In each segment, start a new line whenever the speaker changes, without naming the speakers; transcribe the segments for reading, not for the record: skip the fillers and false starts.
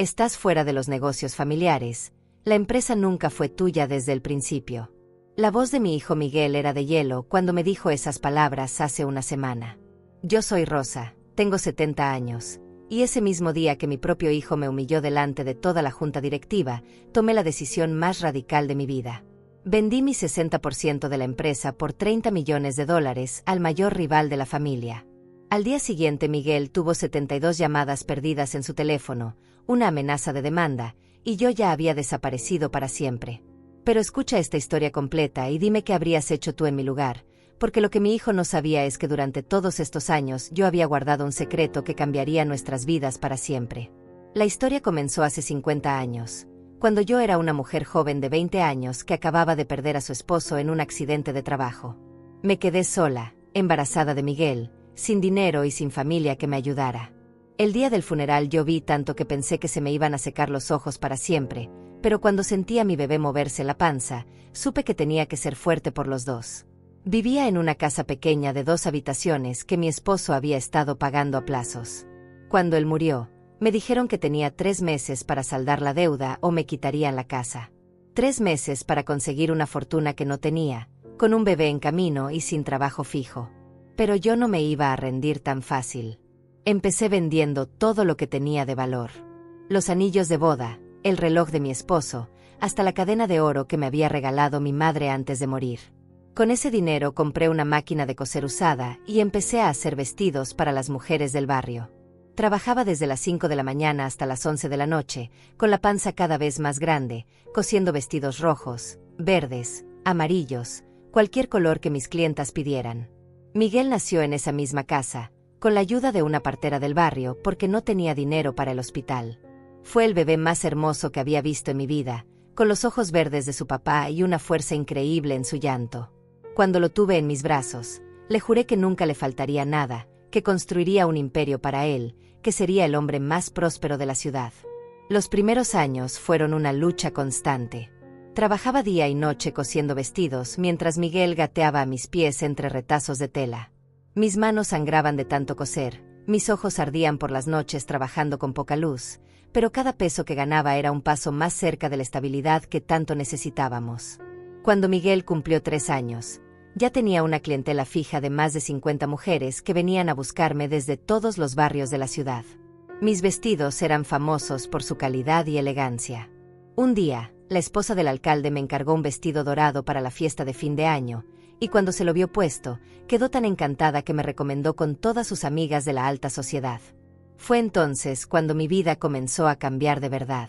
Estás fuera de los negocios familiares. La empresa nunca fue tuya desde el principio. La voz de mi hijo Miguel era de hielo cuando me dijo esas palabras hace una semana. Yo soy Rosa, tengo 70 años, y ese mismo día que mi propio hijo me humilló delante de toda la junta directiva, tomé la decisión más radical de mi vida. Vendí mi 60% de la empresa por $30 millones al mayor rival de la familia. Al día siguiente Miguel tuvo 72 llamadas perdidas en su teléfono, una amenaza de demanda, y yo ya había desaparecido para siempre. Pero escucha esta historia completa y dime qué habrías hecho tú en mi lugar, porque lo que mi hijo no sabía es que durante todos estos años yo había guardado un secreto que cambiaría nuestras vidas para siempre. La historia comenzó hace 50 años, cuando yo era una mujer joven de 20 años que acababa de perder a su esposo en un accidente de trabajo. Me quedé sola, embarazada de Miguel, sin dinero y sin familia que me ayudara. El día del funeral lloví tanto que pensé que se me iban a secar los ojos para siempre, pero cuando sentí a mi bebé moverse la panza, supe que tenía que ser fuerte por los dos. Vivía en una casa pequeña de 2 habitaciones que mi esposo había estado pagando a plazos. Cuando él murió, me dijeron que tenía 3 meses para saldar la deuda o me quitarían la casa. 3 meses para conseguir una fortuna que no tenía, con un bebé en camino y sin trabajo fijo. Pero yo no me iba a rendir tan fácil. Empecé vendiendo todo lo que tenía de valor. Los anillos de boda, el reloj de mi esposo, hasta la cadena de oro que me había regalado mi madre antes de morir. Con ese dinero compré una máquina de coser usada y empecé a hacer vestidos para las mujeres del barrio. Trabajaba desde las 5 de la mañana hasta las 11 de la noche, con la panza cada vez más grande, cosiendo vestidos rojos, verdes, amarillos, cualquier color que mis clientas pidieran. Miguel nació en esa misma casa, con la ayuda de una partera del barrio porque no tenía dinero para el hospital. Fue el bebé más hermoso que había visto en mi vida, con los ojos verdes de su papá y una fuerza increíble en su llanto. Cuando lo tuve en mis brazos, le juré que nunca le faltaría nada, que construiría un imperio para él, que sería el hombre más próspero de la ciudad. Los primeros años fueron una lucha constante. Trabajaba día y noche cosiendo vestidos mientras Miguel gateaba a mis pies entre retazos de tela. Mis manos sangraban de tanto coser, mis ojos ardían por las noches trabajando con poca luz, pero cada peso que ganaba era un paso más cerca de la estabilidad que tanto necesitábamos. Cuando Miguel cumplió 3 años, ya tenía una clientela fija de más de 50 mujeres que venían a buscarme desde todos los barrios de la ciudad. Mis vestidos eran famosos por su calidad y elegancia. Un día, la esposa del alcalde me encargó un vestido dorado para la fiesta de fin de año, y cuando se lo vio puesto, quedó tan encantada que me recomendó con todas sus amigas de la alta sociedad. Fue entonces cuando mi vida comenzó a cambiar de verdad.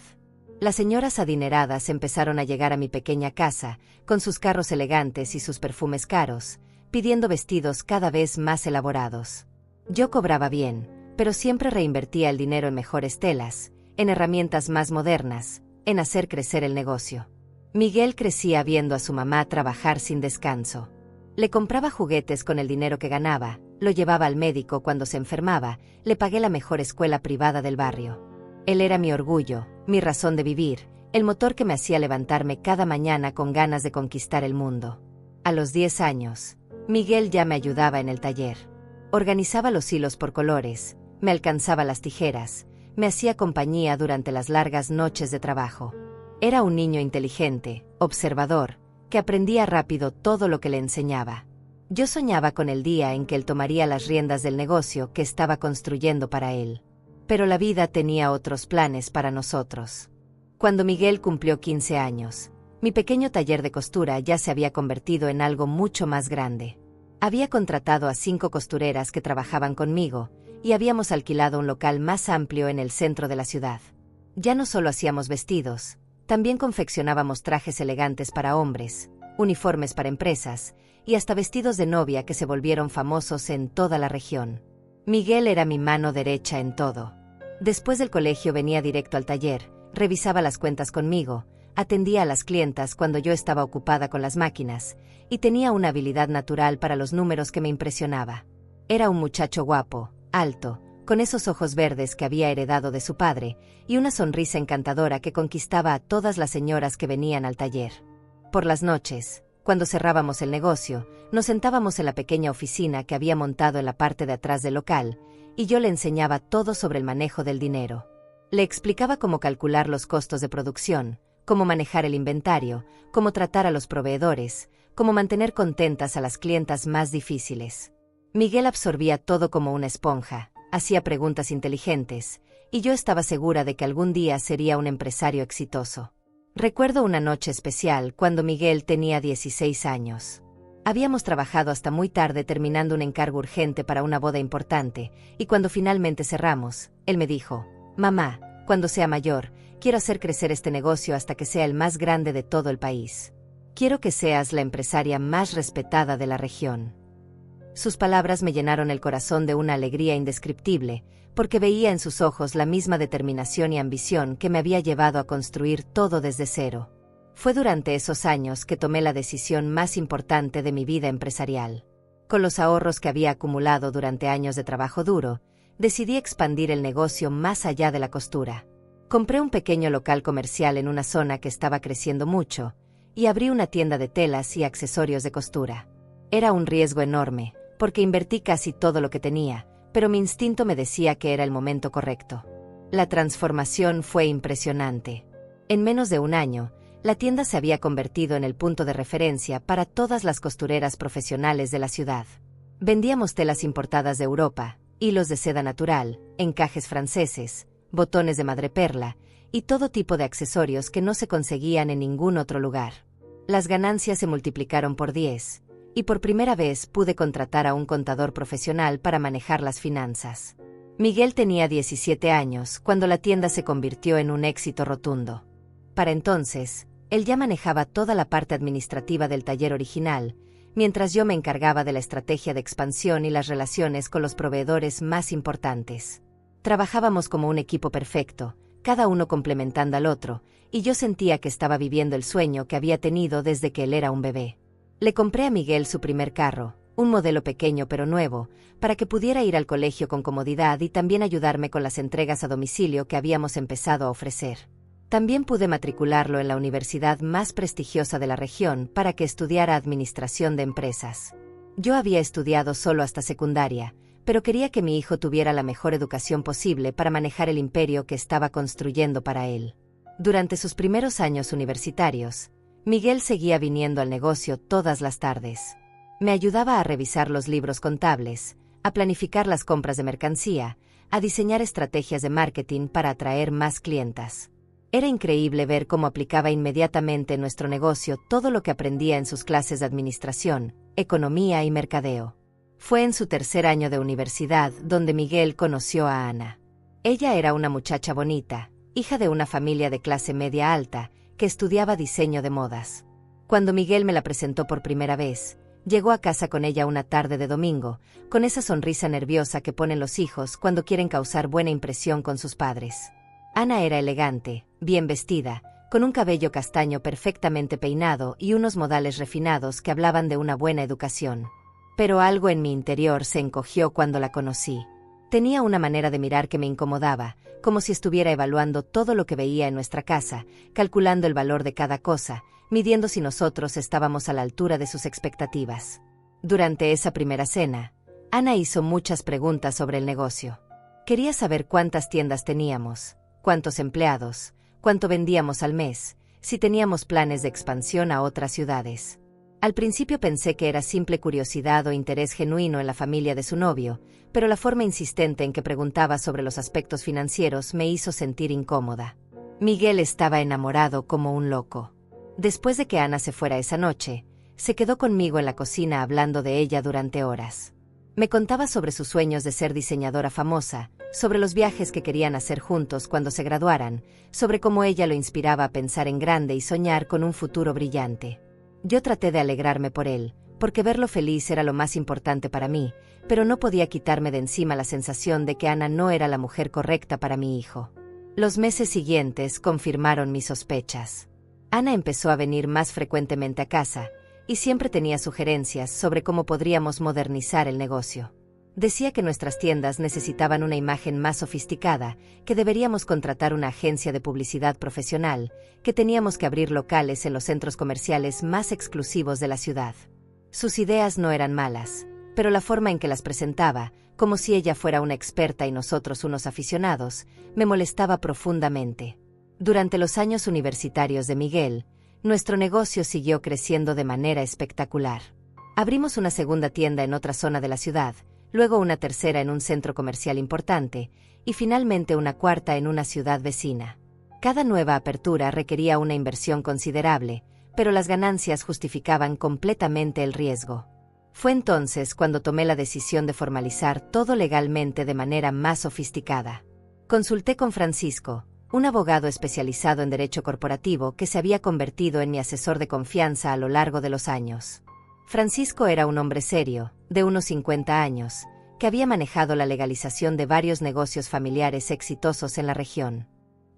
Las señoras adineradas empezaron a llegar a mi pequeña casa, con sus carros elegantes y sus perfumes caros, pidiendo vestidos cada vez más elaborados. Yo cobraba bien, pero siempre reinvertía el dinero en mejores telas, en herramientas más modernas, en hacer crecer el negocio. Miguel crecía viendo a su mamá trabajar sin descanso. Le compraba juguetes con el dinero que ganaba, lo llevaba al médico cuando se enfermaba, le pagué la mejor escuela privada del barrio. Él era mi orgullo, mi razón de vivir, el motor que me hacía levantarme cada mañana con ganas de conquistar el mundo. A los 10 años, Miguel ya me ayudaba en el taller. Organizaba los hilos por colores, me alcanzaba las tijeras, me hacía compañía durante las largas noches de trabajo. Era un niño inteligente, observador, que aprendía rápido todo lo que le enseñaba. Yo soñaba con el día en que él tomaría las riendas del negocio que estaba construyendo para él. Pero la vida tenía otros planes para nosotros. Cuando Miguel cumplió 15 años, mi pequeño taller de costura ya se había convertido en algo mucho más grande. Había contratado a 5 costureras que trabajaban conmigo, y habíamos alquilado un local más amplio en el centro de la ciudad. Ya no solo hacíamos vestidos, también confeccionábamos trajes elegantes para hombres, uniformes para empresas, y hasta vestidos de novia que se volvieron famosos en toda la región. Miguel era mi mano derecha en todo. Después del colegio venía directo al taller, revisaba las cuentas conmigo, atendía a las clientas cuando yo estaba ocupada con las máquinas, y tenía una habilidad natural para los números que me impresionaba. Era un muchacho guapo, alto, con esos ojos verdes que había heredado de su padre, y una sonrisa encantadora que conquistaba a todas las señoras que venían al taller. Por las noches, cuando cerrábamos el negocio, nos sentábamos en la pequeña oficina que había montado en la parte de atrás del local, y yo le enseñaba todo sobre el manejo del dinero. Le explicaba cómo calcular los costos de producción, cómo manejar el inventario, cómo tratar a los proveedores, cómo mantener contentas a las clientas más difíciles. Miguel absorbía todo como una esponja, hacía preguntas inteligentes, y yo estaba segura de que algún día sería un empresario exitoso. Recuerdo una noche especial cuando Miguel tenía 16 años. Habíamos trabajado hasta muy tarde terminando un encargo urgente para una boda importante, y cuando finalmente cerramos, él me dijo: «Mamá, cuando sea mayor, quiero hacer crecer este negocio hasta que sea el más grande de todo el país. Quiero que seas la empresaria más respetada de la región». Sus palabras me llenaron el corazón de una alegría indescriptible, porque veía en sus ojos la misma determinación y ambición que me había llevado a construir todo desde cero. Fue durante esos años que tomé la decisión más importante de mi vida empresarial. Con los ahorros que había acumulado durante años de trabajo duro, decidí expandir el negocio más allá de la costura. Compré un pequeño local comercial en una zona que estaba creciendo mucho, y abrí una tienda de telas y accesorios de costura. Era un riesgo enorme, porque invertí casi todo lo que tenía, pero mi instinto me decía que era el momento correcto. La transformación fue impresionante. En menos de un año, la tienda se había convertido en el punto de referencia para todas las costureras profesionales de la ciudad. Vendíamos telas importadas de Europa, hilos de seda natural, encajes franceses, botones de madreperla y todo tipo de accesorios que no se conseguían en ningún otro lugar. Las ganancias se multiplicaron por 10, y por primera vez pude contratar a un contador profesional para manejar las finanzas. Miguel tenía 17 años cuando la tienda se convirtió en un éxito rotundo. Para entonces, él ya manejaba toda la parte administrativa del taller original, mientras yo me encargaba de la estrategia de expansión y las relaciones con los proveedores más importantes. Trabajábamos como un equipo perfecto, cada uno complementando al otro, y yo sentía que estaba viviendo el sueño que había tenido desde que él era un bebé. Le compré a Miguel su primer carro, un modelo pequeño pero nuevo, para que pudiera ir al colegio con comodidad y también ayudarme con las entregas a domicilio que habíamos empezado a ofrecer. También pude matricularlo en la universidad más prestigiosa de la región para que estudiara administración de empresas. Yo había estudiado solo hasta secundaria, pero quería que mi hijo tuviera la mejor educación posible para manejar el imperio que estaba construyendo para él. Durante sus primeros años universitarios, Miguel seguía viniendo al negocio todas las tardes. Me ayudaba a revisar los libros contables, a planificar las compras de mercancía, a diseñar estrategias de marketing para atraer más clientas. Era increíble ver cómo aplicaba inmediatamente en nuestro negocio todo lo que aprendía en sus clases de administración, economía y mercadeo. Fue en su tercer año de universidad donde Miguel conoció a Ana. Ella era una muchacha bonita, hija de una familia de clase media alta, que estudiaba diseño de modas. Cuando Miguel me la presentó por primera vez, llegó a casa con ella una tarde de domingo, con esa sonrisa nerviosa que ponen los hijos cuando quieren causar buena impresión con sus padres. Ana era elegante, bien vestida, con un cabello castaño perfectamente peinado y unos modales refinados que hablaban de una buena educación. Pero algo en mi interior se encogió cuando la conocí. Tenía una manera de mirar que me incomodaba, como si estuviera evaluando todo lo que veía en nuestra casa, calculando el valor de cada cosa, midiendo si nosotros estábamos a la altura de sus expectativas. Durante esa primera cena, Ana hizo muchas preguntas sobre el negocio. Quería saber cuántas tiendas teníamos, cuántos empleados, cuánto vendíamos al mes, si teníamos planes de expansión a otras ciudades. Al principio pensé que era simple curiosidad o interés genuino en la familia de su novio, pero la forma insistente en que preguntaba sobre los aspectos financieros me hizo sentir incómoda. Miguel estaba enamorado como un loco. Después de que Ana se fuera esa noche, se quedó conmigo en la cocina hablando de ella durante horas. Me contaba sobre sus sueños de ser diseñadora famosa, sobre los viajes que querían hacer juntos cuando se graduaran, sobre cómo ella lo inspiraba a pensar en grande y soñar con un futuro brillante. Yo traté de alegrarme por él, porque verlo feliz era lo más importante para mí, pero no podía quitarme de encima la sensación de que Ana no era la mujer correcta para mi hijo. Los meses siguientes confirmaron mis sospechas. Ana empezó a venir más frecuentemente a casa, y siempre tenía sugerencias sobre cómo podríamos modernizar el negocio. Decía que nuestras tiendas necesitaban una imagen más sofisticada, que deberíamos contratar una agencia de publicidad profesional, que teníamos que abrir locales en los centros comerciales más exclusivos de la ciudad. Sus ideas no eran malas, pero la forma en que las presentaba, como si ella fuera una experta y nosotros unos aficionados, me molestaba profundamente. Durante los años universitarios de Miguel, nuestro negocio siguió creciendo de manera espectacular. Abrimos una segunda tienda en otra zona de la ciudad, luego una tercera en un centro comercial importante, y finalmente una cuarta en una ciudad vecina. Cada nueva apertura requería una inversión considerable, pero las ganancias justificaban completamente el riesgo. Fue entonces cuando tomé la decisión de formalizar todo legalmente de manera más sofisticada. Consulté con Francisco, un abogado especializado en derecho corporativo que se había convertido en mi asesor de confianza a lo largo de los años. Francisco era un hombre serio, de unos 50 años, que había manejado la legalización de varios negocios familiares exitosos en la región.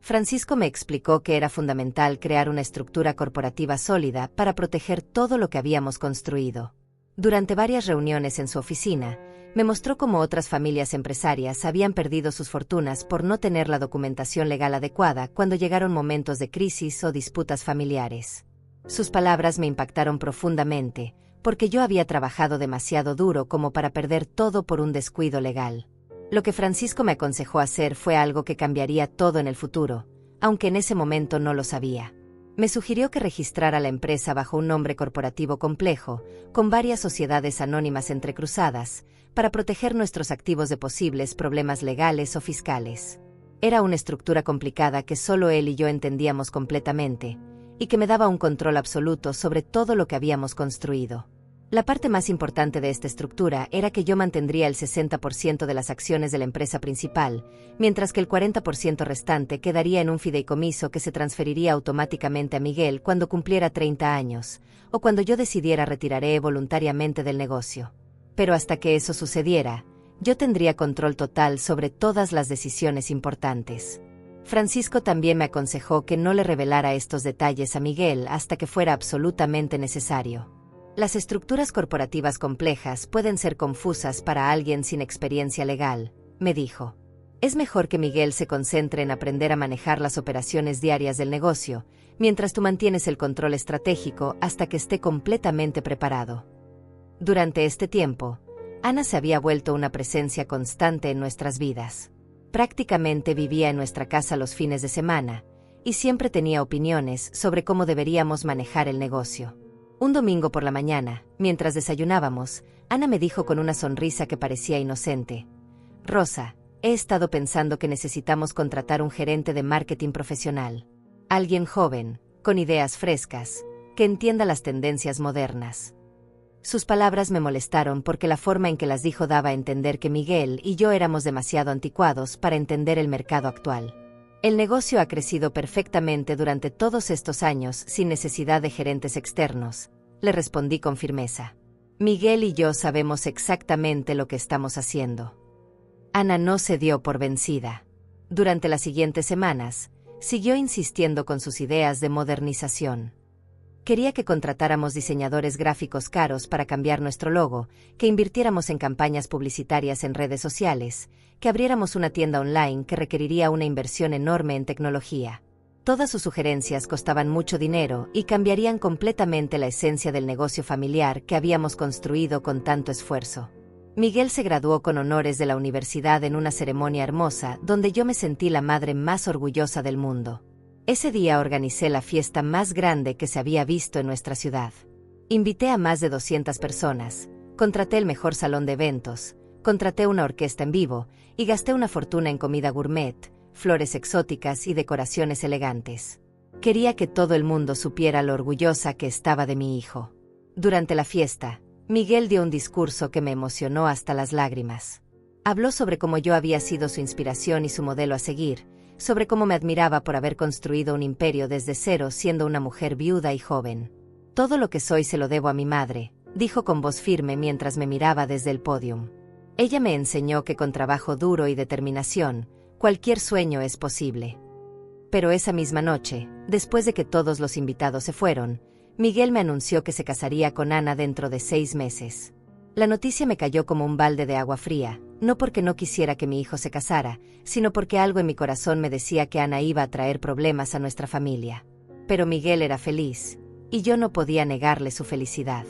Francisco me explicó que era fundamental crear una estructura corporativa sólida para proteger todo lo que habíamos construido. Durante varias reuniones en su oficina, me mostró cómo otras familias empresarias habían perdido sus fortunas por no tener la documentación legal adecuada cuando llegaron momentos de crisis o disputas familiares. Sus palabras me impactaron profundamente, porque yo había trabajado demasiado duro como para perder todo por un descuido legal. Lo que Francisco me aconsejó hacer fue algo que cambiaría todo en el futuro, aunque en ese momento no lo sabía. Me sugirió que registrara la empresa bajo un nombre corporativo complejo, con varias sociedades anónimas entrecruzadas, para proteger nuestros activos de posibles problemas legales o fiscales. Era una estructura complicada que solo él y yo entendíamos completamente, y que me daba un control absoluto sobre todo lo que habíamos construido. La parte más importante de esta estructura era que yo mantendría el 60% de las acciones de la empresa principal, mientras que el 40% restante quedaría en un fideicomiso que se transferiría automáticamente a Miguel cuando cumpliera 30 años, o cuando yo decidiera retirarme voluntariamente del negocio. Pero hasta que eso sucediera, yo tendría control total sobre todas las decisiones importantes. Francisco también me aconsejó que no le revelara estos detalles a Miguel hasta que fuera absolutamente necesario. Las estructuras corporativas complejas pueden ser confusas para alguien sin experiencia legal, me dijo. Es mejor que Miguel se concentre en aprender a manejar las operaciones diarias del negocio, mientras tú mantienes el control estratégico hasta que esté completamente preparado. Durante este tiempo, Ana se había vuelto una presencia constante en nuestras vidas. Prácticamente vivía en nuestra casa los fines de semana, y siempre tenía opiniones sobre cómo deberíamos manejar el negocio. Un domingo por la mañana, mientras desayunábamos, Ana me dijo con una sonrisa que parecía inocente: Rosa, he estado pensando que necesitamos contratar un gerente de marketing profesional. Alguien joven, con ideas frescas, que entienda las tendencias modernas. Sus palabras me molestaron porque la forma en que las dijo daba a entender que Miguel y yo éramos demasiado anticuados para entender el mercado actual. El negocio ha crecido perfectamente durante todos estos años sin necesidad de gerentes externos, le respondí con firmeza. Miguel y yo sabemos exactamente lo que estamos haciendo. Ana no se dio por vencida. Durante las siguientes semanas, siguió insistiendo con sus ideas de modernización. Quería que contratáramos diseñadores gráficos caros para cambiar nuestro logo, que invirtiéramos en campañas publicitarias en redes sociales, que abriéramos una tienda online que requeriría una inversión enorme en tecnología. Todas sus sugerencias costaban mucho dinero y cambiarían completamente la esencia del negocio familiar que habíamos construido con tanto esfuerzo. Miguel se graduó con honores de la universidad en una ceremonia hermosa donde yo me sentí la madre más orgullosa del mundo. Ese día organicé la fiesta más grande que se había visto en nuestra ciudad. Invité a más de 200 personas, contraté el mejor salón de eventos, contraté una orquesta en vivo y gasté una fortuna en comida gourmet, flores exóticas y decoraciones elegantes. Quería que todo el mundo supiera lo orgullosa que estaba de mi hijo. Durante la fiesta, Miguel dio un discurso que me emocionó hasta las lágrimas. Habló sobre cómo yo había sido su inspiración y su modelo a seguir, sobre cómo me admiraba por haber construido un imperio desde cero siendo una mujer viuda y joven. Todo lo que soy se lo debo a mi madre, dijo con voz firme mientras me miraba desde el podium. Ella me enseñó que con trabajo duro y determinación, cualquier sueño es posible. Pero esa misma noche, después de que todos los invitados se fueron, Miguel me anunció que se casaría con Ana dentro de 6 meses. La noticia me cayó como un balde de agua fría, no porque no quisiera que mi hijo se casara, sino porque algo en mi corazón me decía que Ana iba a traer problemas a nuestra familia. Pero Miguel era feliz, y yo no podía negarle su felicidad.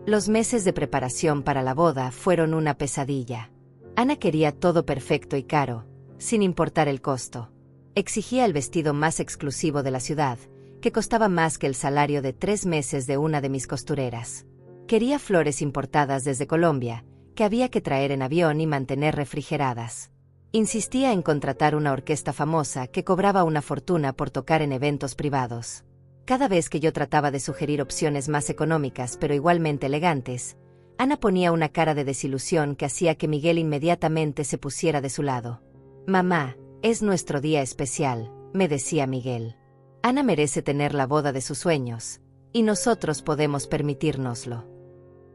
Los meses de preparación para la boda fueron una pesadilla. Ana quería todo perfecto y caro, sin importar el costo. Exigía el vestido más exclusivo de la ciudad, que costaba más que el salario de 3 meses de una de mis costureras. Quería flores importadas desde Colombia, que había que traer en avión y mantener refrigeradas. Insistía en contratar una orquesta famosa que cobraba una fortuna por tocar en eventos privados. Cada vez que yo trataba de sugerir opciones más económicas pero igualmente elegantes, Ana ponía una cara de desilusión que hacía que Miguel inmediatamente se pusiera de su lado. «Mamá, es nuestro día especial», me decía Miguel. «Ana merece tener la boda de sus sueños, y nosotros podemos permitírnoslo».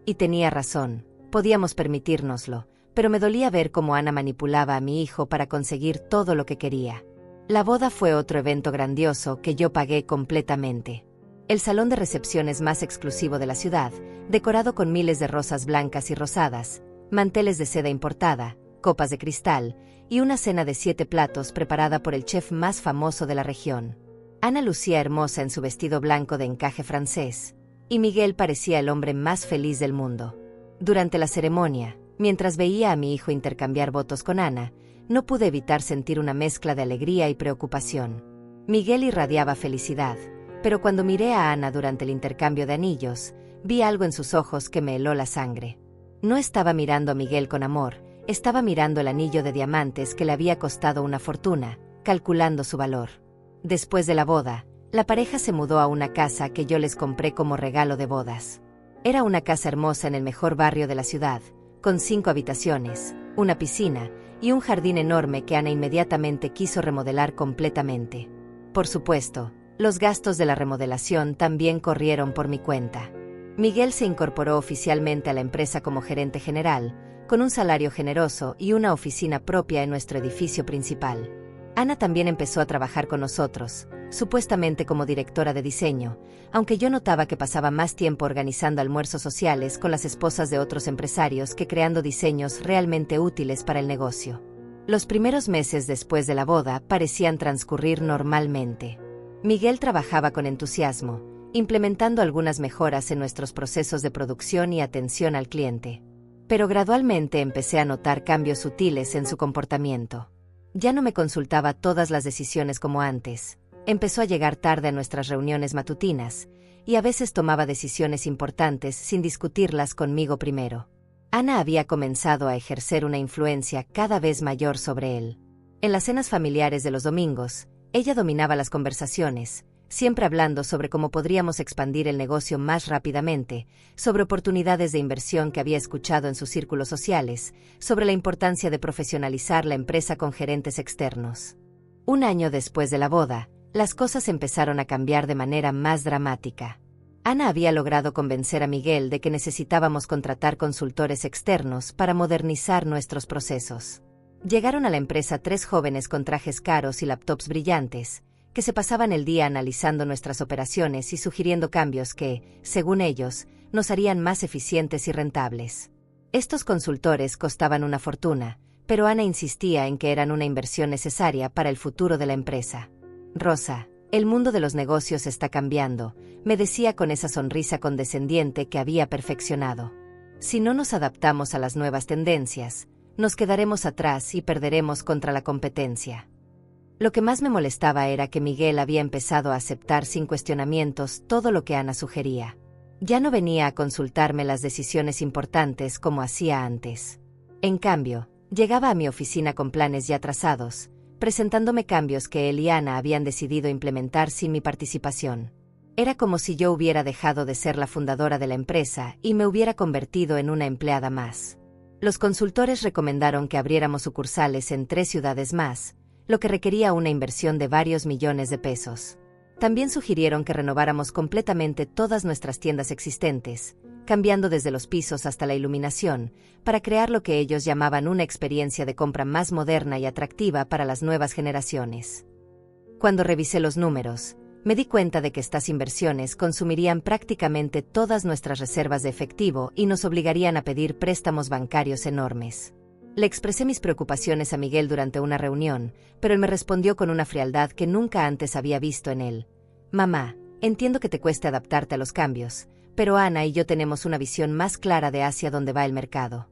Y tenía razón, podíamos permitírnoslo, pero me dolía ver cómo Ana manipulaba a mi hijo para conseguir todo lo que quería. La boda fue otro evento grandioso que yo pagué completamente. El salón de recepciones más exclusivo de la ciudad, decorado con miles de rosas blancas y rosadas, manteles de seda importada, copas de cristal, y una cena de 7 platos preparada por el chef más famoso de la región. Ana lucía hermosa en su vestido blanco de encaje francés, y Miguel parecía el hombre más feliz del mundo. Durante la ceremonia, mientras veía a mi hijo intercambiar votos con Ana, no pude evitar sentir una mezcla de alegría y preocupación. Miguel irradiaba felicidad, pero cuando miré a Ana durante el intercambio de anillos, vi algo en sus ojos que me heló la sangre. No estaba mirando a Miguel con amor, estaba mirando el anillo de diamantes que le había costado una fortuna, calculando su valor. Después de la boda, la pareja se mudó a una casa que yo les compré como regalo de bodas. Era una casa hermosa en el mejor barrio de la ciudad, con 5 habitaciones, una piscina y un jardín enorme que Ana inmediatamente quiso remodelar completamente. Por supuesto, los gastos de la remodelación también corrieron por mi cuenta. Miguel se incorporó oficialmente a la empresa como gerente general, con un salario generoso y una oficina propia en nuestro edificio principal. Ana también empezó a trabajar con nosotros, supuestamente como directora de diseño, aunque yo notaba que pasaba más tiempo organizando almuerzos sociales con las esposas de otros empresarios que creando diseños realmente útiles para el negocio. Los primeros meses después de la boda parecían transcurrir normalmente. Miguel trabajaba con entusiasmo, implementando algunas mejoras en nuestros procesos de producción y atención al cliente. Pero gradualmente empecé a notar cambios sutiles en su comportamiento. Ya no me consultaba todas las decisiones como antes. Empezó a llegar tarde a nuestras reuniones matutinas, y a veces tomaba decisiones importantes sin discutirlas conmigo primero. Ana había comenzado a ejercer una influencia cada vez mayor sobre él. En las cenas familiares de los domingos, ella dominaba las conversaciones, siempre hablando sobre cómo podríamos expandir el negocio más rápidamente, sobre oportunidades de inversión que había escuchado en sus círculos sociales, sobre la importancia de profesionalizar la empresa con gerentes externos. Un año después de la boda, las cosas empezaron a cambiar de manera más dramática. Ana había logrado convencer a Miguel de que necesitábamos contratar consultores externos para modernizar nuestros procesos. Llegaron a la empresa 3 jóvenes con trajes caros y laptops brillantes, que se pasaban el día analizando nuestras operaciones y sugiriendo cambios que, según ellos, nos harían más eficientes y rentables. Estos consultores costaban una fortuna, pero Ana insistía en que eran una inversión necesaria para el futuro de la empresa. «Rosa, el mundo de los negocios está cambiando», me decía con esa sonrisa condescendiente que había perfeccionado. «Si no nos adaptamos a las nuevas tendencias, nos quedaremos atrás y perderemos contra la competencia». Lo que más me molestaba era que Miguel había empezado a aceptar sin cuestionamientos todo lo que Ana sugería. Ya no venía a consultarme las decisiones importantes como hacía antes. En cambio, llegaba a mi oficina con planes ya trazados, presentándome cambios que él y Ana habían decidido implementar sin mi participación. Era como si yo hubiera dejado de ser la fundadora de la empresa y me hubiera convertido en una empleada más. Los consultores recomendaron que abriéramos sucursales en 3 ciudades más, lo que requería una inversión de varios millones de pesos. También sugirieron que renováramos completamente todas nuestras tiendas existentes, cambiando desde los pisos hasta la iluminación, para crear lo que ellos llamaban una experiencia de compra más moderna y atractiva para las nuevas generaciones. Cuando revisé los números, me di cuenta de que estas inversiones consumirían prácticamente todas nuestras reservas de efectivo y nos obligarían a pedir préstamos bancarios enormes. Le expresé mis preocupaciones a Miguel durante una reunión, pero él me respondió con una frialdad que nunca antes había visto en él. «Mamá, entiendo que te cueste adaptarte a los cambios, pero Ana y yo tenemos una visión más clara de hacia dónde va el mercado.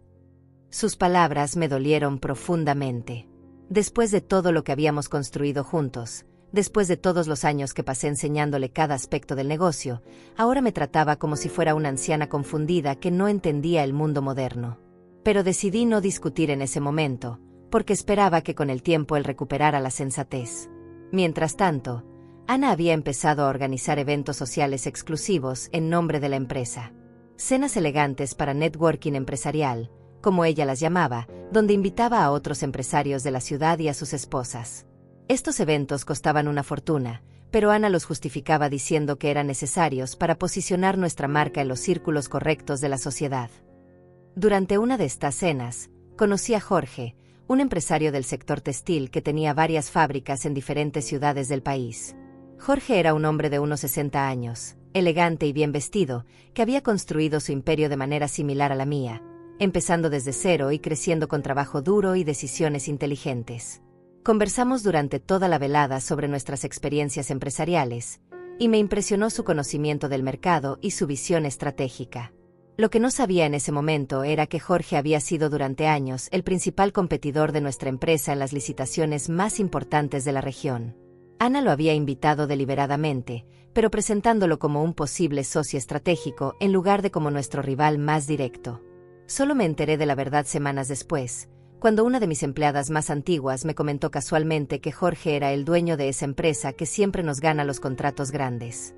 Sus palabras me dolieron profundamente. Después de todo lo que habíamos construido juntos, después de todos los años que pasé enseñándole cada aspecto del negocio, ahora me trataba como si fuera una anciana confundida que no entendía el mundo moderno. Pero decidí no discutir en ese momento, porque esperaba que con el tiempo él recuperara la sensatez. Mientras tanto, Ana había empezado a organizar eventos sociales exclusivos en nombre de la empresa. Cenas elegantes para networking empresarial, como ella las llamaba, donde invitaba a otros empresarios de la ciudad y a sus esposas. Estos eventos costaban una fortuna, pero Ana los justificaba diciendo que eran necesarios para posicionar nuestra marca en los círculos correctos de la sociedad. Durante una de estas cenas, conocí a Jorge, un empresario del sector textil que tenía varias fábricas en diferentes ciudades del país. Jorge era un hombre de unos 60 años, elegante y bien vestido, que había construido su imperio de manera similar a la mía, empezando desde cero y creciendo con trabajo duro y decisiones inteligentes. Conversamos durante toda la velada sobre nuestras experiencias empresariales, y me impresionó su conocimiento del mercado y su visión estratégica. Lo que no sabía en ese momento era que Jorge había sido durante años el principal competidor de nuestra empresa en las licitaciones más importantes de la región. Ana lo había invitado deliberadamente, pero presentándolo como un posible socio estratégico en lugar de como nuestro rival más directo. Solo me enteré de la verdad semanas después, cuando una de mis empleadas más antiguas me comentó casualmente que Jorge era el dueño de esa empresa que siempre nos gana los contratos grandes.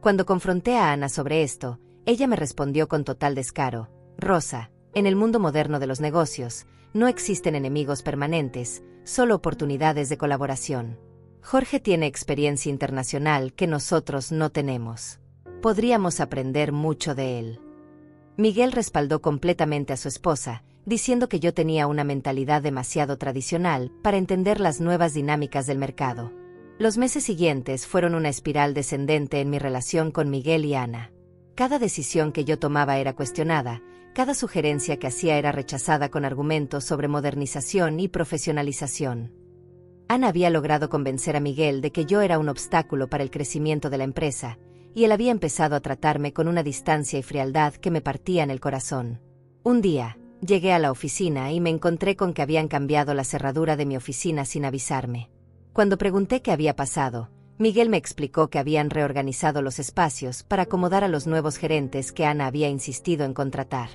Cuando confronté a Ana sobre esto, ella me respondió con total descaro: Rosa, en el mundo moderno de los negocios, no existen enemigos permanentes, solo oportunidades de colaboración. Jorge tiene experiencia internacional que nosotros no tenemos. Podríamos aprender mucho de él. Miguel respaldó completamente a su esposa, diciendo que yo tenía una mentalidad demasiado tradicional para entender las nuevas dinámicas del mercado. Los meses siguientes fueron una espiral descendente en mi relación con Miguel y Ana. Cada decisión que yo tomaba era cuestionada, cada sugerencia que hacía era rechazada con argumentos sobre modernización y profesionalización. Ana había logrado convencer a Miguel de que yo era un obstáculo para el crecimiento de la empresa, y él había empezado a tratarme con una distancia y frialdad que me partían el corazón. Un día, llegué a la oficina y me encontré con que habían cambiado la cerradura de mi oficina sin avisarme. Cuando pregunté qué había pasado, Miguel me explicó que habían reorganizado los espacios para acomodar a los nuevos gerentes que Ana había insistido en contratar.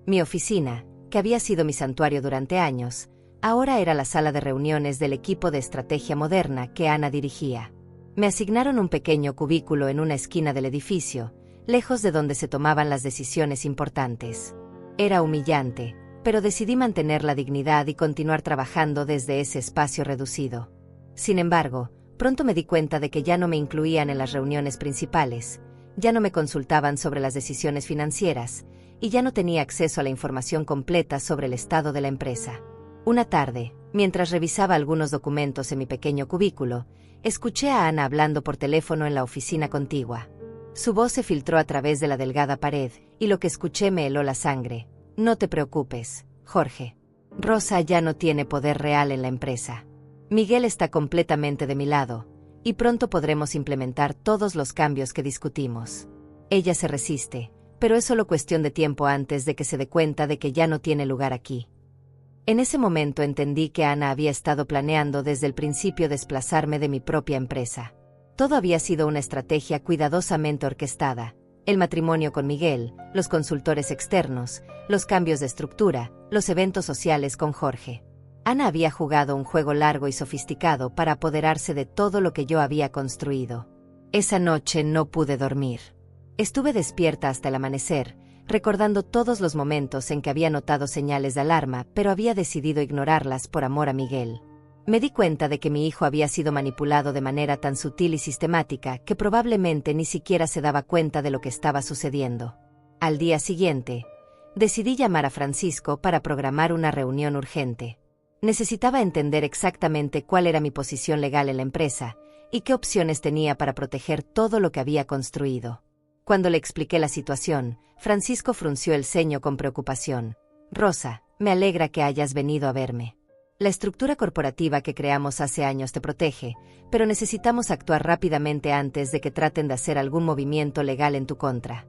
Mi oficina, que había sido mi santuario durante años, ahora era la sala de reuniones del equipo de estrategia moderna que Ana dirigía. Me asignaron un pequeño cubículo en una esquina del edificio, lejos de donde se tomaban las decisiones importantes. Era humillante, pero decidí mantener la dignidad y continuar trabajando desde ese espacio reducido. Sin embargo, pronto me di cuenta de que ya no me incluían en las reuniones principales, ya no me consultaban sobre las decisiones financieras, y ya no tenía acceso a la información completa sobre el estado de la empresa. Una tarde, mientras revisaba algunos documentos en mi pequeño cubículo, escuché a Ana hablando por teléfono en la oficina contigua. Su voz se filtró a través de la delgada pared, y lo que escuché me heló la sangre. No te preocupes, Jorge. Rosa ya no tiene poder real en la empresa. Miguel está completamente de mi lado, y pronto podremos implementar todos los cambios que discutimos. Ella se resiste, pero es solo cuestión de tiempo antes de que se dé cuenta de que ya no tiene lugar aquí. En ese momento entendí que Ana había estado planeando desde el principio desplazarme de mi propia empresa. Todo había sido una estrategia cuidadosamente orquestada: el matrimonio con Miguel, los consultores externos, los cambios de estructura, los eventos sociales con Jorge. Ana había jugado un juego largo y sofisticado para apoderarse de todo lo que yo había construido. Esa noche no pude dormir. Estuve despierta hasta el amanecer, recordando todos los momentos en que había notado señales de alarma, pero había decidido ignorarlas por amor a Miguel. Me di cuenta de que mi hijo había sido manipulado de manera tan sutil y sistemática que probablemente ni siquiera se daba cuenta de lo que estaba sucediendo. Al día siguiente, decidí llamar a Francisco para programar una reunión urgente. Necesitaba entender exactamente cuál era mi posición legal en la empresa y qué opciones tenía para proteger todo lo que había construido. Cuando le expliqué la situación, Francisco frunció el ceño con preocupación. Rosa, me alegra que hayas venido a verme. La estructura corporativa que creamos hace años te protege, pero necesitamos actuar rápidamente antes de que traten de hacer algún movimiento legal en tu contra.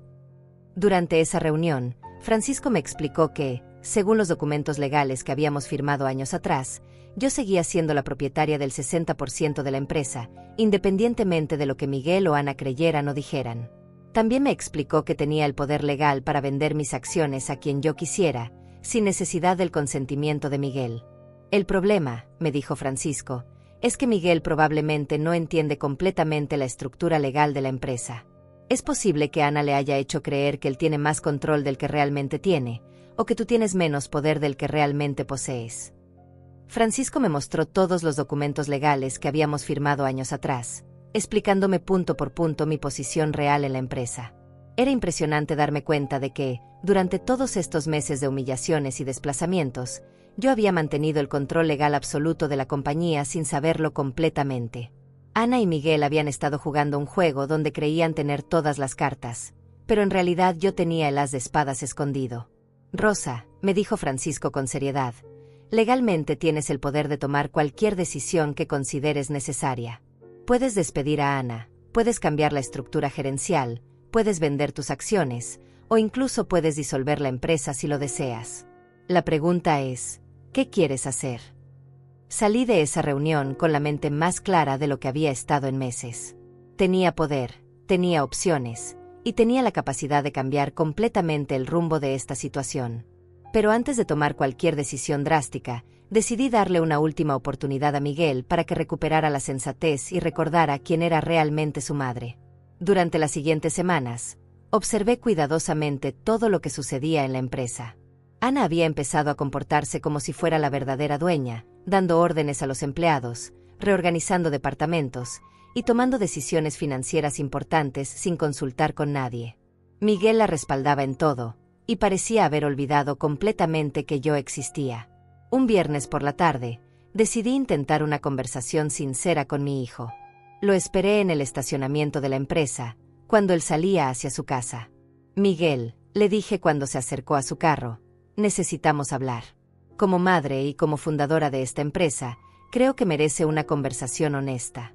Durante esa reunión, Francisco me explicó que, según los documentos legales que habíamos firmado años atrás, yo seguía siendo la propietaria del 60% de la empresa, independientemente de lo que Miguel o Ana creyeran o dijeran. También me explicó que tenía el poder legal para vender mis acciones a quien yo quisiera, sin necesidad del consentimiento de Miguel. El problema, me dijo Francisco, es que Miguel probablemente no entiende completamente la estructura legal de la empresa. Es posible que Ana le haya hecho creer que él tiene más control del que realmente tiene, o que tú tienes menos poder del que realmente posees. Francisco me mostró todos los documentos legales que habíamos firmado años atrás, explicándome punto por punto mi posición real en la empresa. Era impresionante darme cuenta de que, durante todos estos meses de humillaciones y desplazamientos, yo había mantenido el control legal absoluto de la compañía sin saberlo completamente. Ana y Miguel habían estado jugando un juego donde creían tener todas las cartas, pero en realidad yo tenía el as de espadas escondido. Rosa, me dijo Francisco con seriedad, legalmente tienes el poder de tomar cualquier decisión que consideres necesaria. Puedes despedir a Ana, puedes cambiar la estructura gerencial, puedes vender tus acciones, o incluso puedes disolver la empresa si lo deseas. La pregunta es, ¿qué quieres hacer? Salí de esa reunión con la mente más clara de lo que había estado en meses. Tenía poder, tenía opciones, y tenía la capacidad de cambiar completamente el rumbo de esta situación. Pero antes de tomar cualquier decisión drástica, decidí darle una última oportunidad a Miguel para que recuperara la sensatez y recordara quién era realmente su madre. Durante las siguientes semanas, observé cuidadosamente todo lo que sucedía en la empresa. Ana había empezado a comportarse como si fuera la verdadera dueña, dando órdenes a los empleados, reorganizando departamentos y tomando decisiones financieras importantes sin consultar con nadie. Miguel la respaldaba en todo, y parecía haber olvidado completamente que yo existía. Un viernes por la tarde, decidí intentar una conversación sincera con mi hijo. Lo esperé en el estacionamiento de la empresa, cuando él salía hacia su casa. Miguel, le dije cuando se acercó a su carro, necesitamos hablar. Como madre y como fundadora de esta empresa, creo que merece una conversación honesta.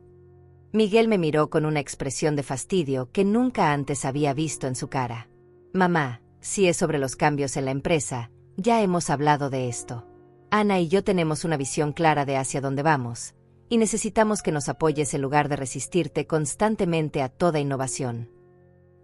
Miguel me miró con una expresión de fastidio que nunca antes había visto en su cara. Mamá, si es sobre los cambios en la empresa, ya hemos hablado de esto. Ana y yo tenemos una visión clara de hacia dónde vamos, y necesitamos que nos apoyes en lugar de resistirte constantemente a toda innovación.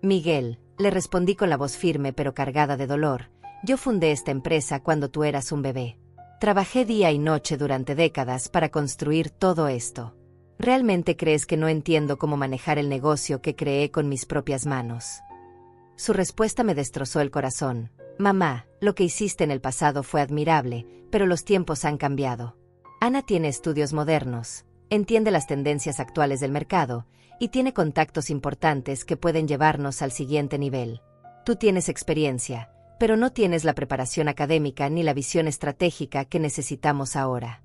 Miguel, le respondí con la voz firme pero cargada de dolor, yo fundé esta empresa cuando tú eras un bebé. Trabajé día y noche durante décadas para construir todo esto. ¿Realmente crees que no entiendo cómo manejar el negocio que creé con mis propias manos? Su respuesta me destrozó el corazón. Mamá, lo que hiciste en el pasado fue admirable, pero los tiempos han cambiado. Ana tiene estudios modernos, entiende las tendencias actuales del mercado, y tiene contactos importantes que pueden llevarnos al siguiente nivel. Tú tienes experiencia, pero no tienes la preparación académica ni la visión estratégica que necesitamos ahora.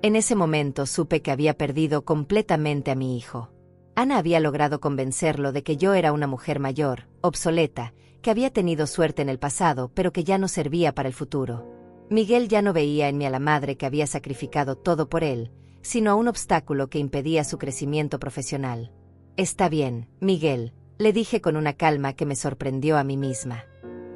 En ese momento supe que había perdido completamente a mi hijo. Ana había logrado convencerlo de que yo era una mujer mayor, obsoleta, que había tenido suerte en el pasado pero que ya no servía para el futuro. Miguel ya no veía en mí a la madre que había sacrificado todo por él, sino a un obstáculo que impedía su crecimiento profesional. Está bien, Miguel, le dije con una calma que me sorprendió a mí misma.